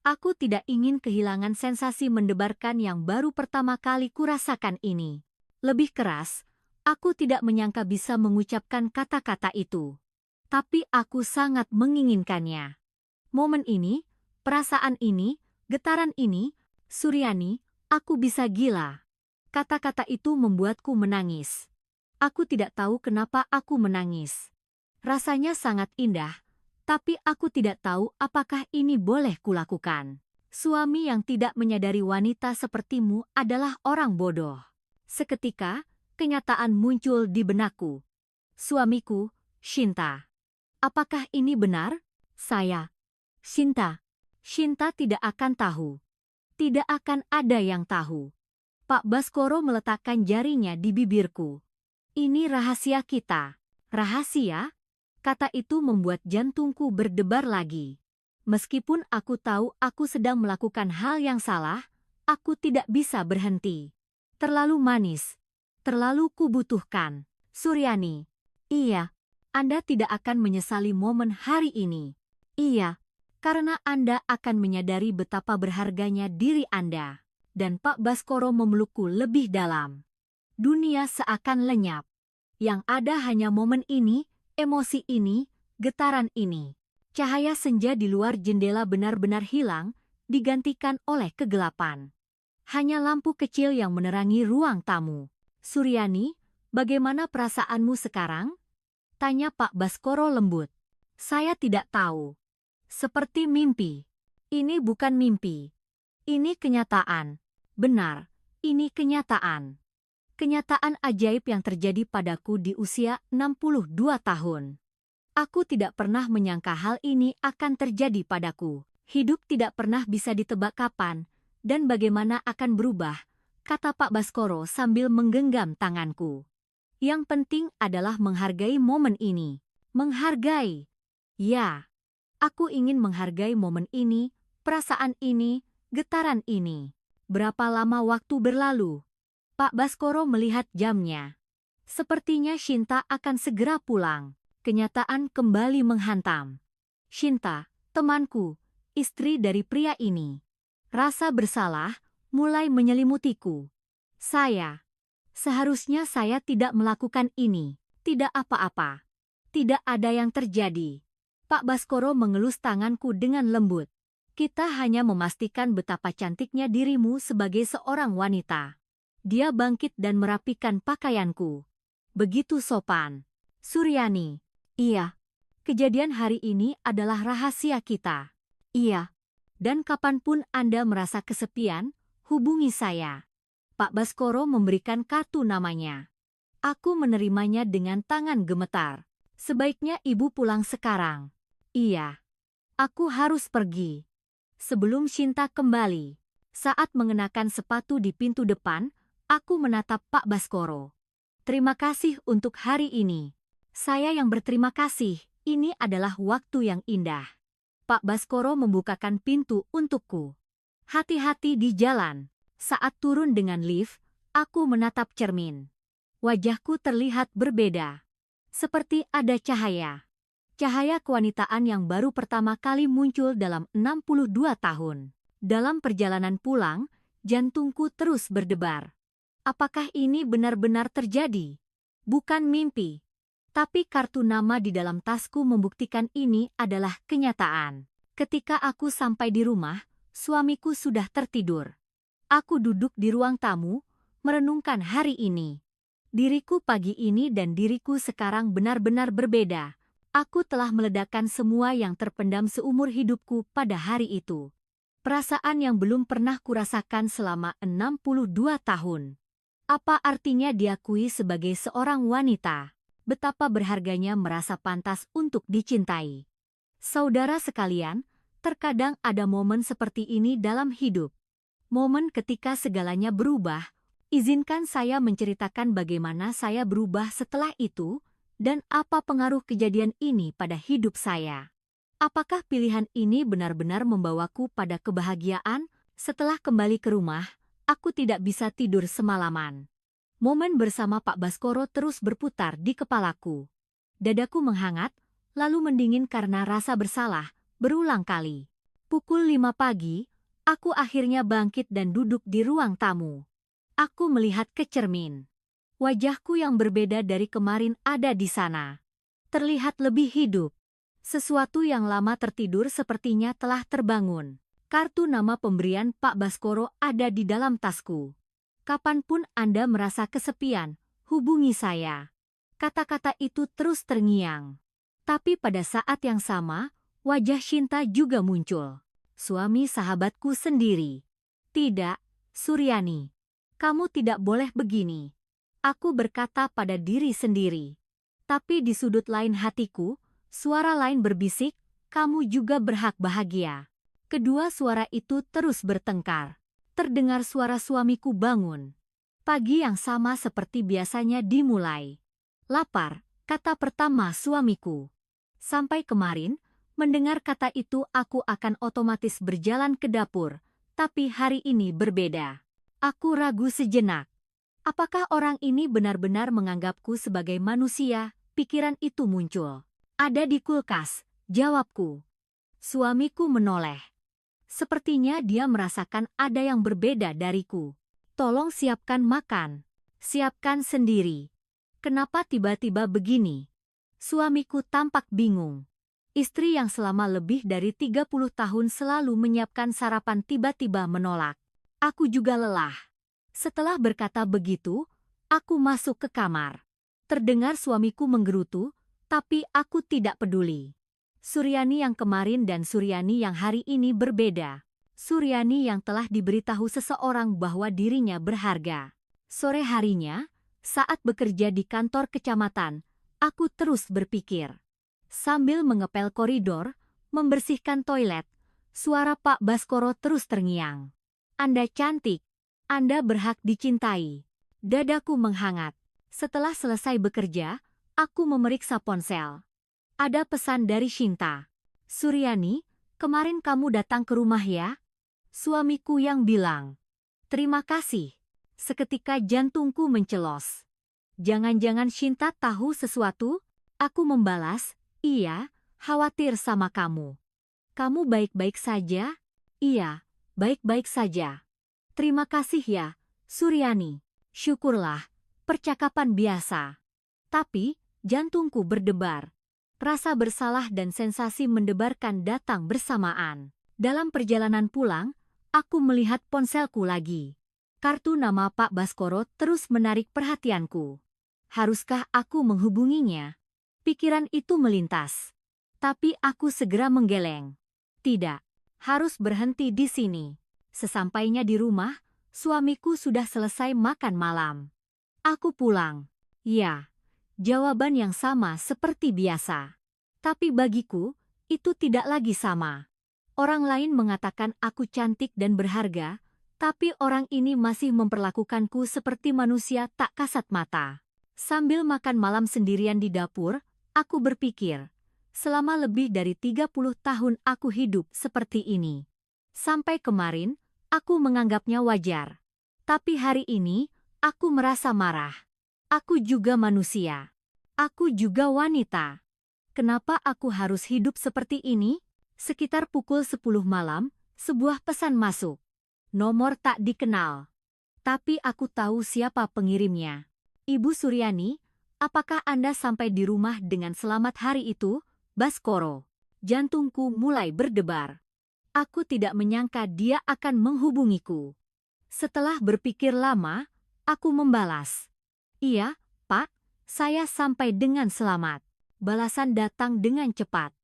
Aku tidak ingin kehilangan sensasi mendebarkan yang baru pertama kali kurasakan ini. Lebih keras, aku tidak menyangka bisa mengucapkan kata-kata itu. Tapi aku sangat menginginkannya. Momen ini, perasaan ini, getaran ini, Suryani, aku bisa gila. Kata-kata itu membuatku menangis. Aku tidak tahu kenapa aku menangis. Rasanya sangat indah, tapi aku tidak tahu apakah ini boleh kulakukan. Suami yang tidak menyadari wanita sepertimu adalah orang bodoh. Seketika, kenyataan muncul di benakku. Suamiku, Shinta. Apakah ini benar? Saya. Shinta tidak akan tahu. Tidak akan ada yang tahu. Pak Baskoro meletakkan jarinya di bibirku. Ini rahasia kita. Rahasia? Kata itu membuat jantungku berdebar lagi. Meskipun aku tahu aku sedang melakukan hal yang salah, aku tidak bisa berhenti. Terlalu manis. Terlalu kubutuhkan. Suryani. Iya. Anda tidak akan menyesali momen hari ini. Iya. Karena Anda akan menyadari betapa berharganya diri Anda. Dan Pak Baskoro memelukku lebih dalam. Dunia seakan lenyap. Yang ada hanya momen ini, emosi ini, getaran ini. Cahaya senja di luar jendela benar-benar hilang, digantikan oleh kegelapan. Hanya lampu kecil yang menerangi ruang tamu. Suryani, bagaimana perasaanmu sekarang? Tanya Pak Baskoro lembut. Saya tidak tahu. Seperti mimpi. Ini bukan mimpi. Ini kenyataan. Benar, ini kenyataan. Kenyataan ajaib yang terjadi padaku di usia 62 tahun. Aku tidak pernah menyangka hal ini akan terjadi padaku. Hidup tidak pernah bisa ditebak kapan dan bagaimana akan berubah, kata Pak Baskoro sambil menggenggam tanganku. Yang penting adalah menghargai momen ini. Menghargai. Ya, aku ingin menghargai momen ini, perasaan ini, getaran ini. Berapa lama waktu berlalu? Pak Baskoro melihat jamnya. Sepertinya Shinta akan segera pulang. Kenyataan kembali menghantam. Shinta, temanku, istri dari pria ini. Rasa bersalah mulai menyelimutiku. Seharusnya saya tidak melakukan ini. Tidak apa-apa. Tidak ada yang terjadi. Pak Baskoro mengelus tanganku dengan lembut. Kita hanya memastikan betapa cantiknya dirimu sebagai seorang wanita. Dia bangkit dan merapikan pakaianku. Begitu sopan. Suryani. Iya. Kejadian hari ini adalah rahasia kita. Iya. Dan kapanpun Anda merasa kesepian, hubungi saya. Pak Baskoro memberikan kartu namanya. Aku menerimanya dengan tangan gemetar. Sebaiknya ibu pulang sekarang. Iya. Aku harus pergi. Sebelum Shinta kembali. Saat mengenakan sepatu di pintu depan, aku menatap Pak Baskoro. Terima kasih untuk hari ini. Saya yang berterima kasih, ini adalah waktu yang indah. Pak Baskoro membukakan pintu untukku. Hati-hati di jalan. Saat turun dengan lift, aku menatap cermin. Wajahku terlihat berbeda. Seperti ada cahaya. Cahaya kewanitaan yang baru pertama kali muncul dalam 62 tahun. Dalam perjalanan pulang, Jantungku terus berdebar. Apakah ini benar-benar terjadi? Bukan mimpi. Tapi kartu nama di dalam tasku membuktikan ini adalah kenyataan. Ketika aku sampai di rumah, suamiku sudah tertidur. Aku duduk di ruang tamu, merenungkan hari ini. Diriku pagi ini dan diriku sekarang benar-benar berbeda. Aku telah meledakkan semua yang terpendam seumur hidupku pada hari itu. Perasaan yang belum pernah kurasakan selama 62 tahun. Apa artinya diakui sebagai seorang wanita? Betapa berharganya merasa pantas untuk dicintai. Saudara sekalian, terkadang ada momen seperti ini dalam hidup. Momen ketika segalanya berubah. Izinkan saya menceritakan bagaimana saya berubah setelah itu, dan apa pengaruh kejadian ini pada hidup saya. Apakah pilihan ini benar-benar membawaku pada kebahagiaan? Setelah kembali ke rumah, aku tidak bisa tidur semalaman. Momen bersama Pak Baskoro terus berputar di kepalaku. Dadaku menghangat, lalu mendingin karena rasa bersalah, berulang kali. Pukul 5 pagi, aku akhirnya bangkit dan duduk di ruang tamu. Aku melihat ke cermin. Wajahku yang berbeda dari kemarin ada di sana. Terlihat lebih hidup. Sesuatu yang lama tertidur sepertinya telah terbangun. Kartu nama pemberian Pak Baskoro ada di dalam tasku. Kapanpun Anda merasa kesepian, hubungi saya. Kata-kata itu terus terngiang. Tapi pada saat yang sama, wajah Shinta juga muncul. Suami sahabatku sendiri. Tidak, Suryani. Kamu tidak boleh begini. Aku berkata pada diri sendiri. Tapi di sudut lain hatiku, suara lain berbisik, kamu juga berhak bahagia. Kedua suara itu terus bertengkar. Terdengar suara suamiku bangun. Pagi yang sama seperti biasanya dimulai. Lapar, kata pertama suamiku. Sampai kemarin, mendengar kata itu aku akan otomatis berjalan ke dapur, tapi hari ini berbeda. Aku ragu sejenak. Apakah orang ini benar-benar menganggapku sebagai manusia? Pikiran itu muncul. Ada di kulkas, jawabku. Suamiku menoleh. Sepertinya dia merasakan ada yang berbeda dariku. Tolong siapkan makan. Siapkan sendiri. Kenapa tiba-tiba begini? Suamiku tampak bingung. Istri yang selama lebih dari 30 tahun selalu menyiapkan sarapan tiba-tiba menolak. Aku juga lelah. Setelah berkata begitu, aku masuk ke kamar. Terdengar suamiku menggerutu, tapi aku tidak peduli. Suryani yang kemarin dan Suryani yang hari ini berbeda. Suryani yang telah diberitahu seseorang bahwa dirinya berharga. Sore harinya, saat bekerja di kantor kecamatan, aku terus berpikir. Sambil mengepel koridor, membersihkan toilet, suara Pak Baskoro terus terngiang. Anda cantik. Anda berhak dicintai. Dadaku menghangat. Setelah selesai bekerja, aku memeriksa ponsel. Ada pesan dari Shinta. Suryani, kemarin kamu datang ke rumah ya? Suamiku yang bilang. Terima kasih. Seketika jantungku mencelos. Jangan-jangan Shinta tahu sesuatu? Aku membalas, iya, khawatir sama kamu. Kamu baik-baik saja? Iya, baik-baik saja. Terima kasih ya, Suryani. Syukurlah, percakapan biasa. Tapi, jantungku berdebar. Rasa bersalah dan sensasi mendebarkan datang bersamaan. Dalam perjalanan pulang, aku melihat ponselku lagi. Kartu nama Pak Baskoro terus menarik perhatianku. Haruskah aku menghubunginya? Pikiran itu melintas. Tapi aku segera menggeleng. Tidak, harus berhenti di sini. Sesampainya di rumah, suamiku sudah selesai makan malam. Aku pulang. Ya, jawaban yang sama seperti biasa. Tapi bagiku, itu tidak lagi sama. Orang lain mengatakan aku cantik dan berharga, tapi orang ini masih memperlakukanku seperti manusia tak kasat mata. Sambil makan malam sendirian di dapur, aku berpikir, selama lebih dari 30 tahun aku hidup seperti ini. Sampai kemarin, aku menganggapnya wajar. Tapi hari ini, aku merasa marah. Aku juga manusia. Aku juga wanita. Kenapa aku harus hidup seperti ini? Sekitar pukul 10 malam, sebuah pesan masuk. Nomor tak dikenal. Tapi aku tahu siapa pengirimnya. Ibu Suryani, apakah Anda sampai di rumah dengan selamat hari itu, Baskoro? Jantungku mulai berdebar. Aku tidak menyangka dia akan menghubungiku. Setelah berpikir lama, aku membalas. Iya, Pak, saya sampai dengan selamat. Balasan datang dengan cepat.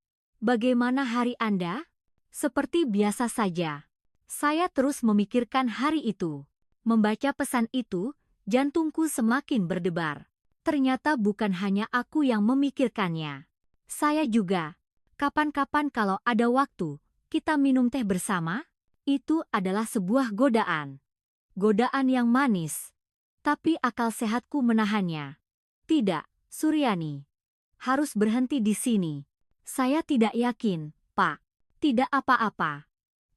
Bagaimana hari Anda? Seperti biasa saja. Saya terus memikirkan hari itu. Membaca pesan itu, jantungku semakin berdebar. Ternyata bukan hanya aku yang memikirkannya. Saya juga. Kapan-kapan kalau ada waktu, kita minum teh bersama? Itu adalah sebuah godaan. Godaan yang manis. Tapi akal sehatku menahannya. Tidak, Suryani. Harus berhenti di sini. Saya tidak yakin, Pak. Tidak apa-apa.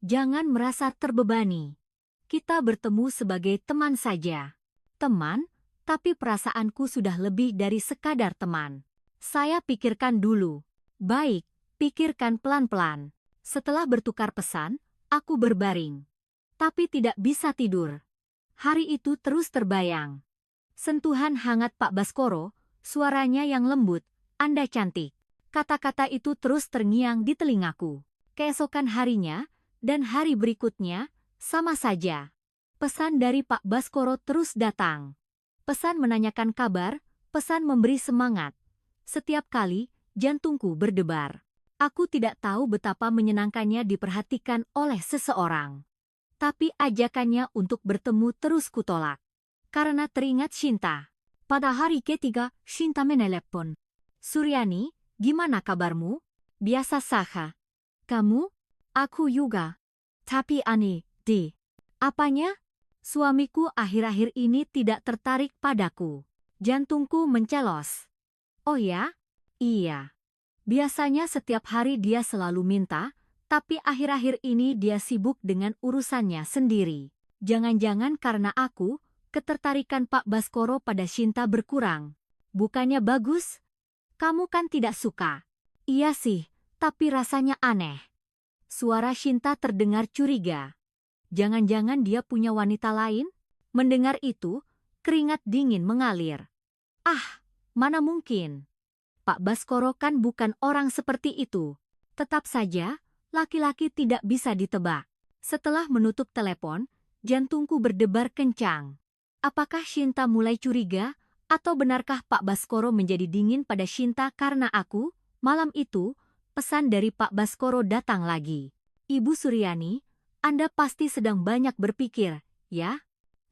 Jangan merasa terbebani. Kita bertemu sebagai teman saja. Teman, tapi perasaanku sudah lebih dari sekadar teman. Saya pikirkan dulu. Baik, pikirkan pelan-pelan. Setelah bertukar pesan, aku berbaring. Tapi tidak bisa tidur. Hari itu terus terbayang. Sentuhan hangat Pak Baskoro, suaranya yang lembut, Anda cantik. Kata-kata itu terus terngiang di telingaku. Keesokan harinya, dan hari berikutnya, sama saja. Pesan dari Pak Baskoro terus datang. Pesan menanyakan kabar, pesan memberi semangat. Setiap kali, jantungku berdebar. Aku tidak tahu betapa menyenangkannya diperhatikan oleh seseorang. Tapi ajakannya untuk bertemu terus kutolak. Karena teringat Shinta. Pada hari ketiga, Shinta menelepon. Suryani, gimana kabarmu? Biasa saja. Kamu? Aku juga. Tapi aneh, di. Apanya? Suamiku akhir-akhir ini tidak tertarik padaku. Jantungku mencelos. Oh ya? Iya. Biasanya setiap hari dia selalu minta, tapi akhir-akhir ini dia sibuk dengan urusannya sendiri. Jangan-jangan karena aku, ketertarikan Pak Baskoro pada Shinta berkurang. Bukannya bagus? Kamu kan tidak suka. Iya sih, tapi rasanya aneh. Suara Shinta terdengar curiga. Jangan-jangan dia punya wanita lain? Mendengar itu, keringat dingin mengalir. Ah, mana mungkin. Pak Baskoro kan bukan orang seperti itu. Tetap saja, laki-laki tidak bisa ditebak. Setelah menutup telepon, jantungku berdebar kencang. Apakah Shinta mulai curiga? Atau benarkah Pak Baskoro menjadi dingin pada Shinta karena aku? Malam itu, pesan dari Pak Baskoro datang lagi. Ibu Suryani, Anda pasti sedang banyak berpikir, ya?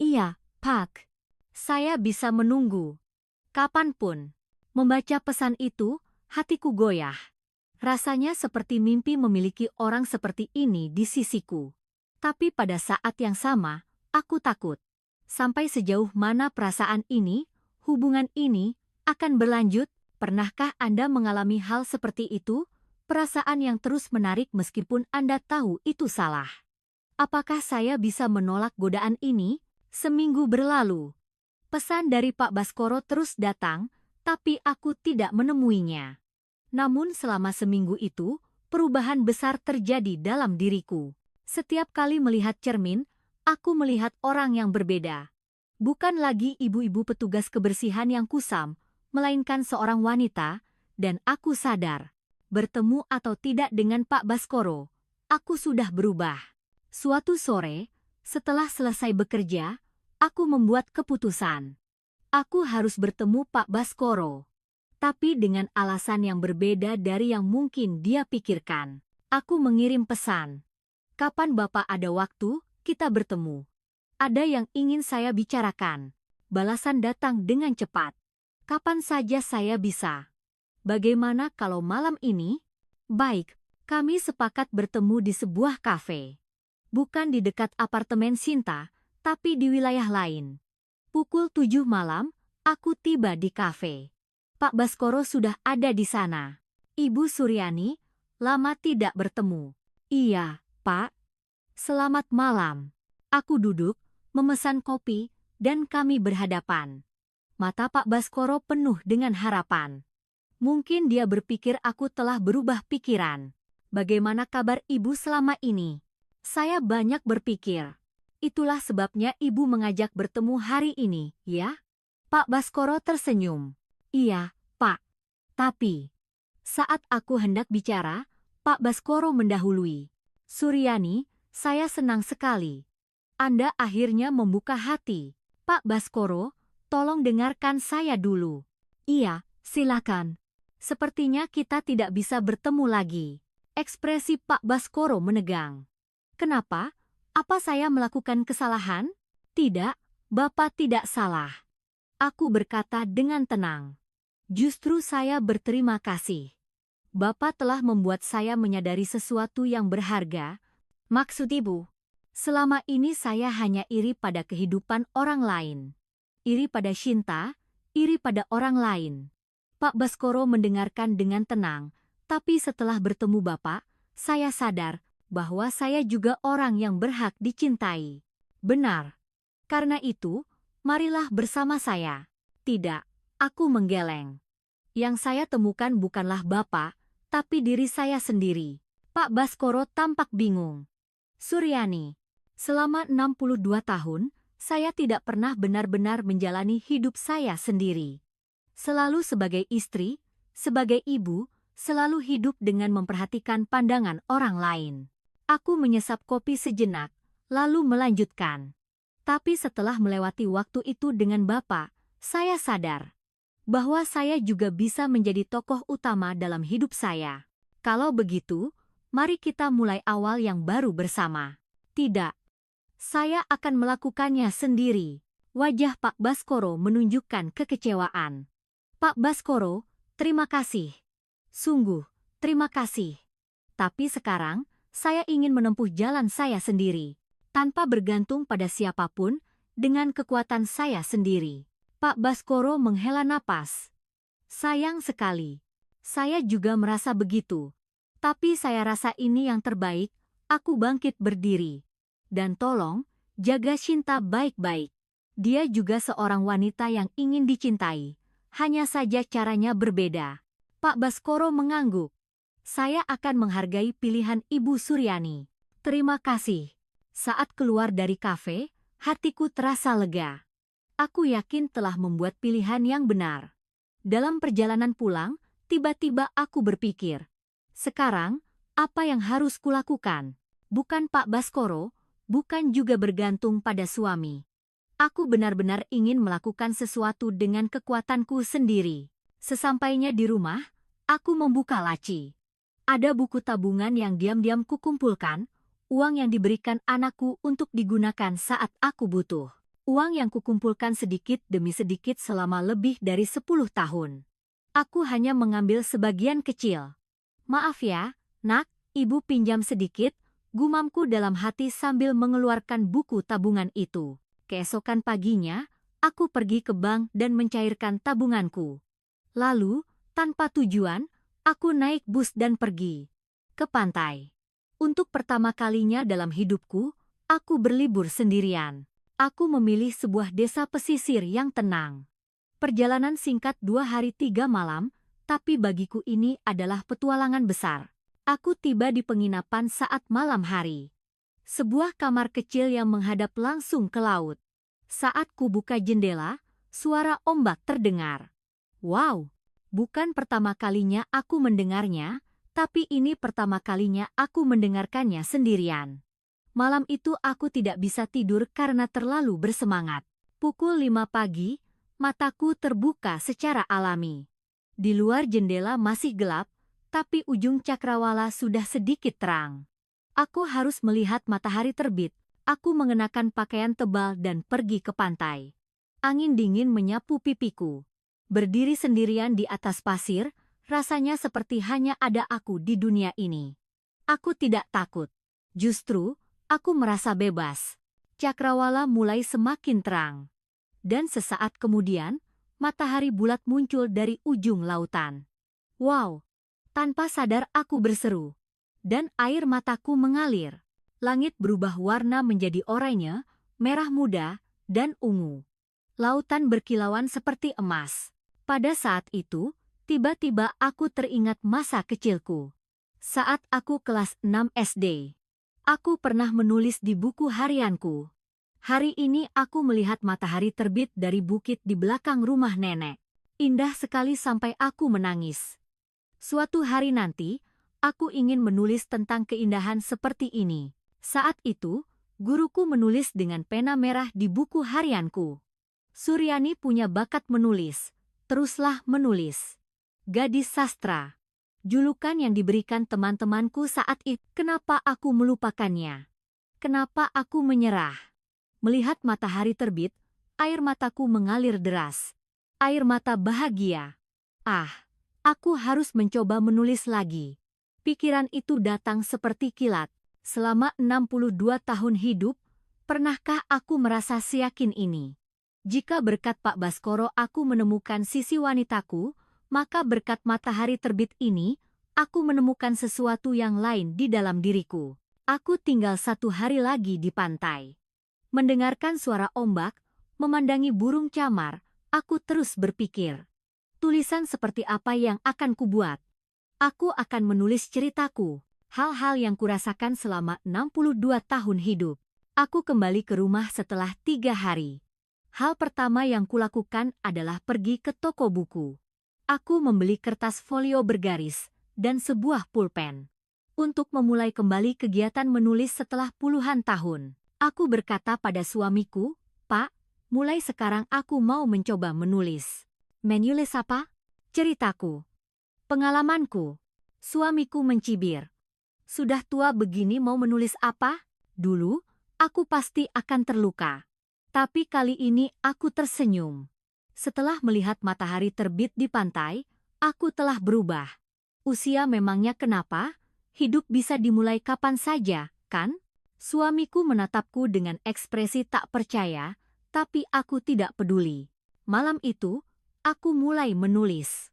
Iya, Pak. Saya bisa menunggu. Kapanpun. Membaca pesan itu, hatiku goyah. Rasanya seperti mimpi memiliki orang seperti ini di sisiku. Tapi pada saat yang sama, aku takut. Sampai sejauh mana perasaan ini, hubungan ini, akan berlanjut? Pernahkah Anda mengalami hal seperti itu? Perasaan yang terus menarik meskipun Anda tahu itu salah. Apakah saya bisa menolak godaan ini? Seminggu berlalu. Pesan dari Pak Baskoro terus datang, tapi aku tidak menemuinya. Namun selama seminggu itu, perubahan besar terjadi dalam diriku. Setiap kali melihat cermin, aku melihat orang yang berbeda. Bukan lagi ibu-ibu petugas kebersihan yang kusam, melainkan seorang wanita, dan aku sadar. Bertemu atau tidak dengan Pak Baskoro, aku sudah berubah. Suatu sore, setelah selesai bekerja, aku membuat keputusan. Aku harus bertemu Pak Baskoro. Tapi dengan alasan yang berbeda dari yang mungkin dia pikirkan. Aku mengirim pesan. Kapan Bapak ada waktu, kita bertemu. Ada yang ingin saya bicarakan. Balasan datang dengan cepat. Kapan saja saya bisa. Bagaimana kalau malam ini? Baik, kami sepakat bertemu di sebuah kafe. Bukan di dekat apartemen Shinta, tapi di wilayah lain. Pukul 7 malam, aku tiba di kafe. Pak Baskoro sudah ada di sana. Ibu Suryani, lama tidak bertemu. Iya, Pak. Selamat malam. Aku duduk, memesan kopi, dan kami berhadapan. Mata Pak Baskoro penuh dengan harapan. Mungkin dia berpikir aku telah berubah pikiran. Bagaimana kabar ibu selama ini? Saya banyak berpikir. itulah sebabnya ibu mengajak bertemu hari ini, ya? Pak Baskoro tersenyum. Iya, Pak. Tapi, saat aku hendak bicara, Pak Baskoro mendahului. Suryani, saya senang sekali. Anda akhirnya membuka hati. Pak Baskoro, tolong dengarkan saya dulu. Iya, silakan. Sepertinya kita tidak bisa bertemu lagi. Ekspresi Pak Baskoro menegang. Kenapa? Apa saya melakukan kesalahan? Tidak, Bapak tidak salah. Aku berkata dengan tenang. Justru saya berterima kasih. Bapak telah membuat saya menyadari sesuatu yang berharga. Maksud ibu, selama ini saya hanya iri pada kehidupan orang lain. Iri pada Shinta, iri pada orang lain. Pak Baskoro mendengarkan dengan tenang, tapi setelah bertemu Bapak, saya sadar bahwa saya juga orang yang berhak dicintai. Benar. Karena itu, marilah bersama saya. Tidak, aku menggeleng. Yang saya temukan bukanlah Bapak, tapi diri saya sendiri. Pak Baskoro tampak bingung. Suryani, selama 62 tahun, saya tidak pernah benar-benar menjalani hidup saya sendiri. Selalu sebagai istri, sebagai ibu, selalu hidup dengan memperhatikan pandangan orang lain. Aku menyesap kopi sejenak, lalu melanjutkan. Tapi setelah melewati waktu itu dengan Bapak, saya sadar bahwa saya juga bisa menjadi tokoh utama dalam hidup saya. Kalau begitu, mari kita mulai awal yang baru bersama. Tidak, saya akan melakukannya sendiri. Wajah Pak Baskoro menunjukkan kekecewaan. Pak Baskoro, terima kasih. Sungguh, terima kasih. Tapi sekarang, saya ingin menempuh jalan saya sendiri, tanpa bergantung pada siapapun, dengan kekuatan saya sendiri. Pak Baskoro menghela napas. Sayang sekali. Saya juga merasa begitu. Tapi saya rasa ini yang terbaik, aku bangkit berdiri. Dan tolong, jaga Shinta baik-baik. Dia juga seorang wanita yang ingin dicintai. Hanya saja caranya berbeda. Pak Baskoro mengangguk. Saya akan menghargai pilihan Ibu Suryani. Terima kasih. Saat keluar dari kafe, hatiku terasa lega. Aku yakin telah membuat pilihan yang benar. Dalam perjalanan pulang, tiba-tiba aku berpikir, sekarang, apa yang harus kulakukan? Bukan Pak Baskoro, bukan juga bergantung pada suami. Aku benar-benar ingin melakukan sesuatu dengan kekuatanku sendiri. Sesampainya di rumah, aku membuka laci. Ada buku tabungan yang diam-diam kukumpulkan, uang yang diberikan anakku untuk digunakan saat aku butuh. Uang yang kukumpulkan sedikit demi sedikit selama lebih dari 10 tahun. Aku hanya mengambil sebagian kecil. Maaf ya, nak, ibu pinjam sedikit, gumamku dalam hati sambil mengeluarkan buku tabungan itu. Keesokan paginya, aku pergi ke bank dan mencairkan tabunganku. Lalu, tanpa tujuan, aku naik bus dan pergi ke pantai. Untuk pertama kalinya dalam hidupku, aku berlibur sendirian. Aku memilih sebuah desa pesisir yang tenang. Perjalanan singkat 2 hari 3 malam, tapi bagiku ini adalah petualangan besar. Aku tiba di penginapan saat malam hari. Sebuah kamar kecil yang menghadap langsung ke laut. Saat ku buka jendela, suara ombak terdengar. Wow! Bukan pertama kalinya aku mendengarnya, tapi ini pertama kalinya aku mendengarkannya sendirian. Malam itu aku tidak bisa tidur karena terlalu bersemangat. Pukul 5 pagi, mataku terbuka secara alami. Di luar jendela masih gelap, tapi ujung cakrawala sudah sedikit terang. Aku harus melihat matahari terbit. Aku mengenakan pakaian tebal dan pergi ke pantai. Angin dingin menyapu pipiku. Berdiri sendirian di atas pasir, rasanya seperti hanya ada aku di dunia ini. Aku tidak takut. Justru, aku merasa bebas. Cakrawala mulai semakin terang. Dan sesaat kemudian, matahari bulat muncul dari ujung lautan. Wow! Tanpa sadar aku berseru. Dan air mataku mengalir. Langit berubah warna menjadi oranye, merah muda, dan ungu. Lautan berkilauan seperti emas. Pada saat itu, tiba-tiba aku teringat masa kecilku. Saat aku kelas 6 SD. Aku pernah menulis di buku harianku. Hari ini aku melihat matahari terbit dari bukit di belakang rumah nenek. Indah sekali sampai aku menangis. Suatu hari nanti, aku ingin menulis tentang keindahan seperti ini. Saat itu, guruku menulis dengan pena merah di buku harianku. Suryani punya bakat menulis, teruslah menulis. Gadis sastra. Julukan yang diberikan teman-temanku saat itu. Kenapa aku melupakannya? Kenapa aku menyerah? Melihat matahari terbit, air mataku mengalir deras. Air mata bahagia. Ah, aku harus mencoba menulis lagi. Pikiran itu datang seperti kilat. Selama 62 tahun hidup, pernahkah aku merasa seyakin ini? Jika berkat Pak Baskoro aku menemukan sisi wanitaku, maka berkat matahari terbit ini, aku menemukan sesuatu yang lain di dalam diriku. Aku tinggal 1 hari lagi di pantai. Mendengarkan suara ombak, memandangi burung camar, aku terus berpikir. Tulisan seperti apa yang akan kubuat? Aku akan menulis ceritaku, hal-hal yang kurasakan selama 62 tahun hidup. Aku kembali ke rumah setelah 3 hari. Hal pertama yang kulakukan adalah pergi ke toko buku. Aku membeli kertas folio bergaris dan sebuah pulpen. Untuk memulai kembali kegiatan menulis setelah puluhan tahun, aku berkata pada suamiku, "Pak, mulai sekarang aku mau mencoba menulis." "Menulis apa?" "Ceritaku. Pengalamanku." Suamiku mencibir. "Sudah tua begini mau menulis apa? Dulu, aku pasti akan terluka." Tapi kali ini aku tersenyum. Setelah melihat matahari terbit di pantai, aku telah berubah. Usia memangnya kenapa? Hidup bisa dimulai kapan saja, kan? Suamiku menatapku dengan ekspresi tak percaya, tapi aku tidak peduli. Malam itu, aku mulai menulis.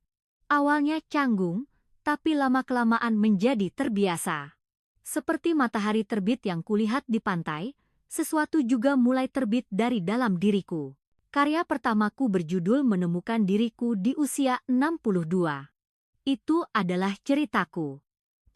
Awalnya canggung, tapi lama-kelamaan menjadi terbiasa. Seperti matahari terbit yang kulihat di pantai, sesuatu juga mulai terbit dari dalam diriku. Karya pertamaku berjudul Menemukan Diriku di Usia 62. Itu adalah ceritaku.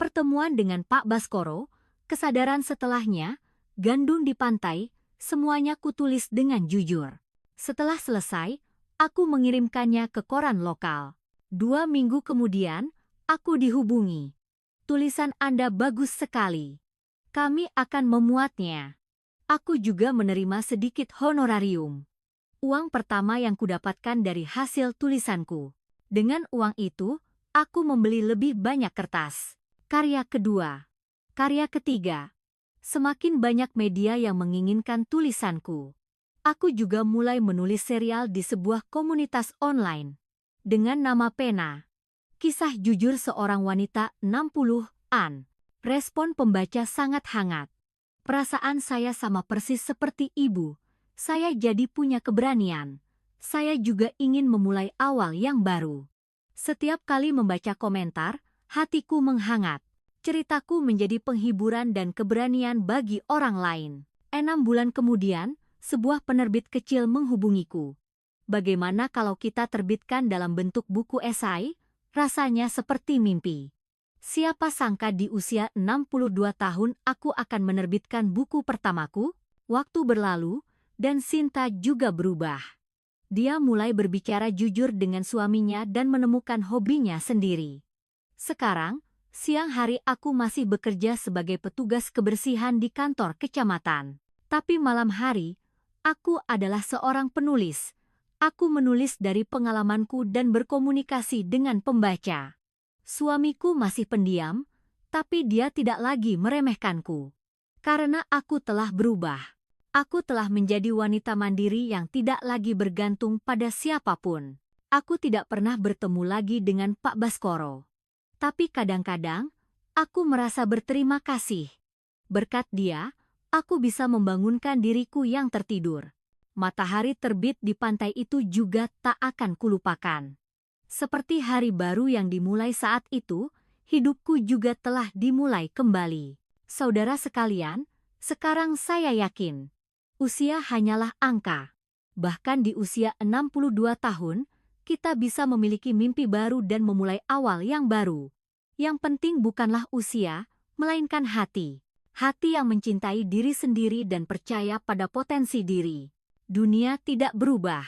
Pertemuan dengan Pak Baskoro, kesadaran setelahnya, gandum di pantai, semuanya kutulis dengan jujur. Setelah selesai, aku mengirimkannya ke koran lokal. 2 minggu kemudian, aku dihubungi. "Tulisan Anda bagus sekali. Kami akan memuatnya." Aku juga menerima sedikit honorarium. Uang pertama yang kudapatkan dari hasil tulisanku. Dengan uang itu, aku membeli lebih banyak kertas. Karya kedua. Karya ketiga. Semakin banyak media yang menginginkan tulisanku. Aku juga mulai menulis serial di sebuah komunitas online. Dengan nama Pena. Kisah jujur seorang wanita 60-an. Respon pembaca sangat hangat. Perasaan saya sama persis seperti ibu. Saya jadi punya keberanian. Saya juga ingin memulai awal yang baru. Setiap kali membaca komentar, hatiku menghangat. Ceritaku menjadi penghiburan dan keberanian bagi orang lain. 6 bulan kemudian, sebuah penerbit kecil menghubungiku. "Bagaimana kalau kita terbitkan dalam bentuk buku esai?" Rasanya seperti mimpi. Siapa sangka di usia 62 tahun aku akan menerbitkan buku pertamaku? Waktu berlalu, dan Sinta juga berubah. Dia mulai berbicara jujur dengan suaminya dan menemukan hobinya sendiri. Sekarang, siang hari aku masih bekerja sebagai petugas kebersihan di kantor kecamatan. Tapi malam hari, aku adalah seorang penulis. Aku menulis dari pengalamanku dan berkomunikasi dengan pembaca. Suamiku masih pendiam, tapi dia tidak lagi meremehkanku. Karena aku telah berubah. Aku telah menjadi wanita mandiri yang tidak lagi bergantung pada siapapun. Aku tidak pernah bertemu lagi dengan Pak Baskoro. Tapi kadang-kadang, aku merasa berterima kasih. Berkat dia, aku bisa membangunkan diriku yang tertidur. Matahari terbit di pantai itu juga tak akan kulupakan. Seperti hari baru yang dimulai saat itu, hidupku juga telah dimulai kembali. Saudara sekalian, sekarang saya yakin, usia hanyalah angka. Bahkan di usia 62 tahun, kita bisa memiliki mimpi baru dan memulai awal yang baru. Yang penting bukanlah usia, melainkan hati. Hati yang mencintai diri sendiri dan percaya pada potensi diri. Dunia tidak berubah.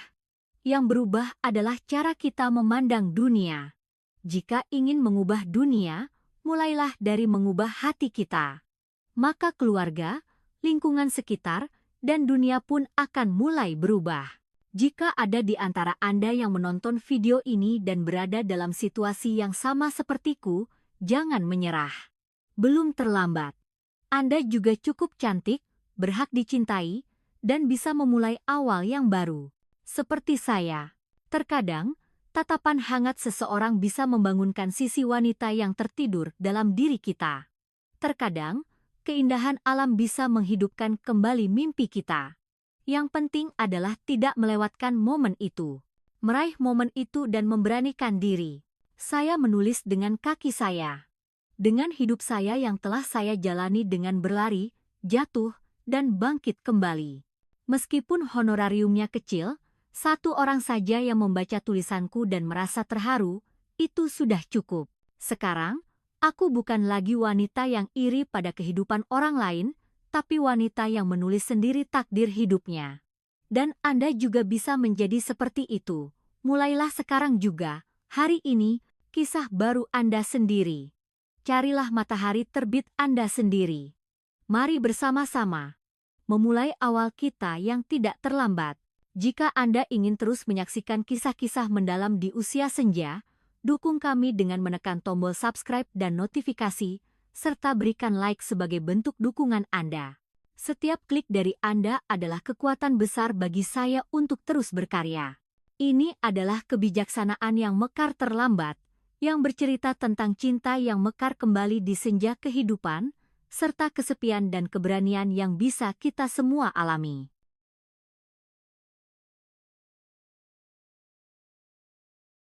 Yang berubah adalah cara kita memandang dunia. Jika ingin mengubah dunia, mulailah dari mengubah hati kita. Maka keluarga, lingkungan sekitar, dan dunia pun akan mulai berubah. Jika ada di antara Anda yang menonton video ini dan berada dalam situasi yang sama sepertiku, jangan menyerah. Belum terlambat. Anda juga cukup cantik, berhak dicintai, dan bisa memulai awal yang baru. Seperti saya. Terkadang, tatapan hangat seseorang bisa membangunkan sisi wanita yang tertidur dalam diri kita. Terkadang, keindahan alam bisa menghidupkan kembali mimpi kita. Yang penting adalah tidak melewatkan momen itu. Meraih momen itu dan memberanikan diri. Saya menulis dengan kaki saya. Dengan hidup saya yang telah saya jalani dengan berlari, jatuh, dan bangkit kembali. Meskipun honorariumnya kecil, satu orang saja yang membaca tulisanku dan merasa terharu, itu sudah cukup. Sekarang, aku bukan lagi wanita yang iri pada kehidupan orang lain, tapi wanita yang menulis sendiri takdir hidupnya. Dan Anda juga bisa menjadi seperti itu. Mulailah sekarang juga, hari ini, kisah baru Anda sendiri. Carilah matahari terbit Anda sendiri. Mari bersama-sama memulai awal kita yang tidak terlambat. Jika Anda ingin terus menyaksikan kisah-kisah mendalam di usia senja, dukung kami dengan menekan tombol subscribe dan notifikasi, serta berikan like sebagai bentuk dukungan Anda. Setiap klik dari Anda adalah kekuatan besar bagi saya untuk terus berkarya. Ini adalah kebijaksanaan yang mekar terlambat, yang bercerita tentang cinta yang mekar kembali di senja kehidupan, serta kesepian dan keberanian yang bisa kita semua alami.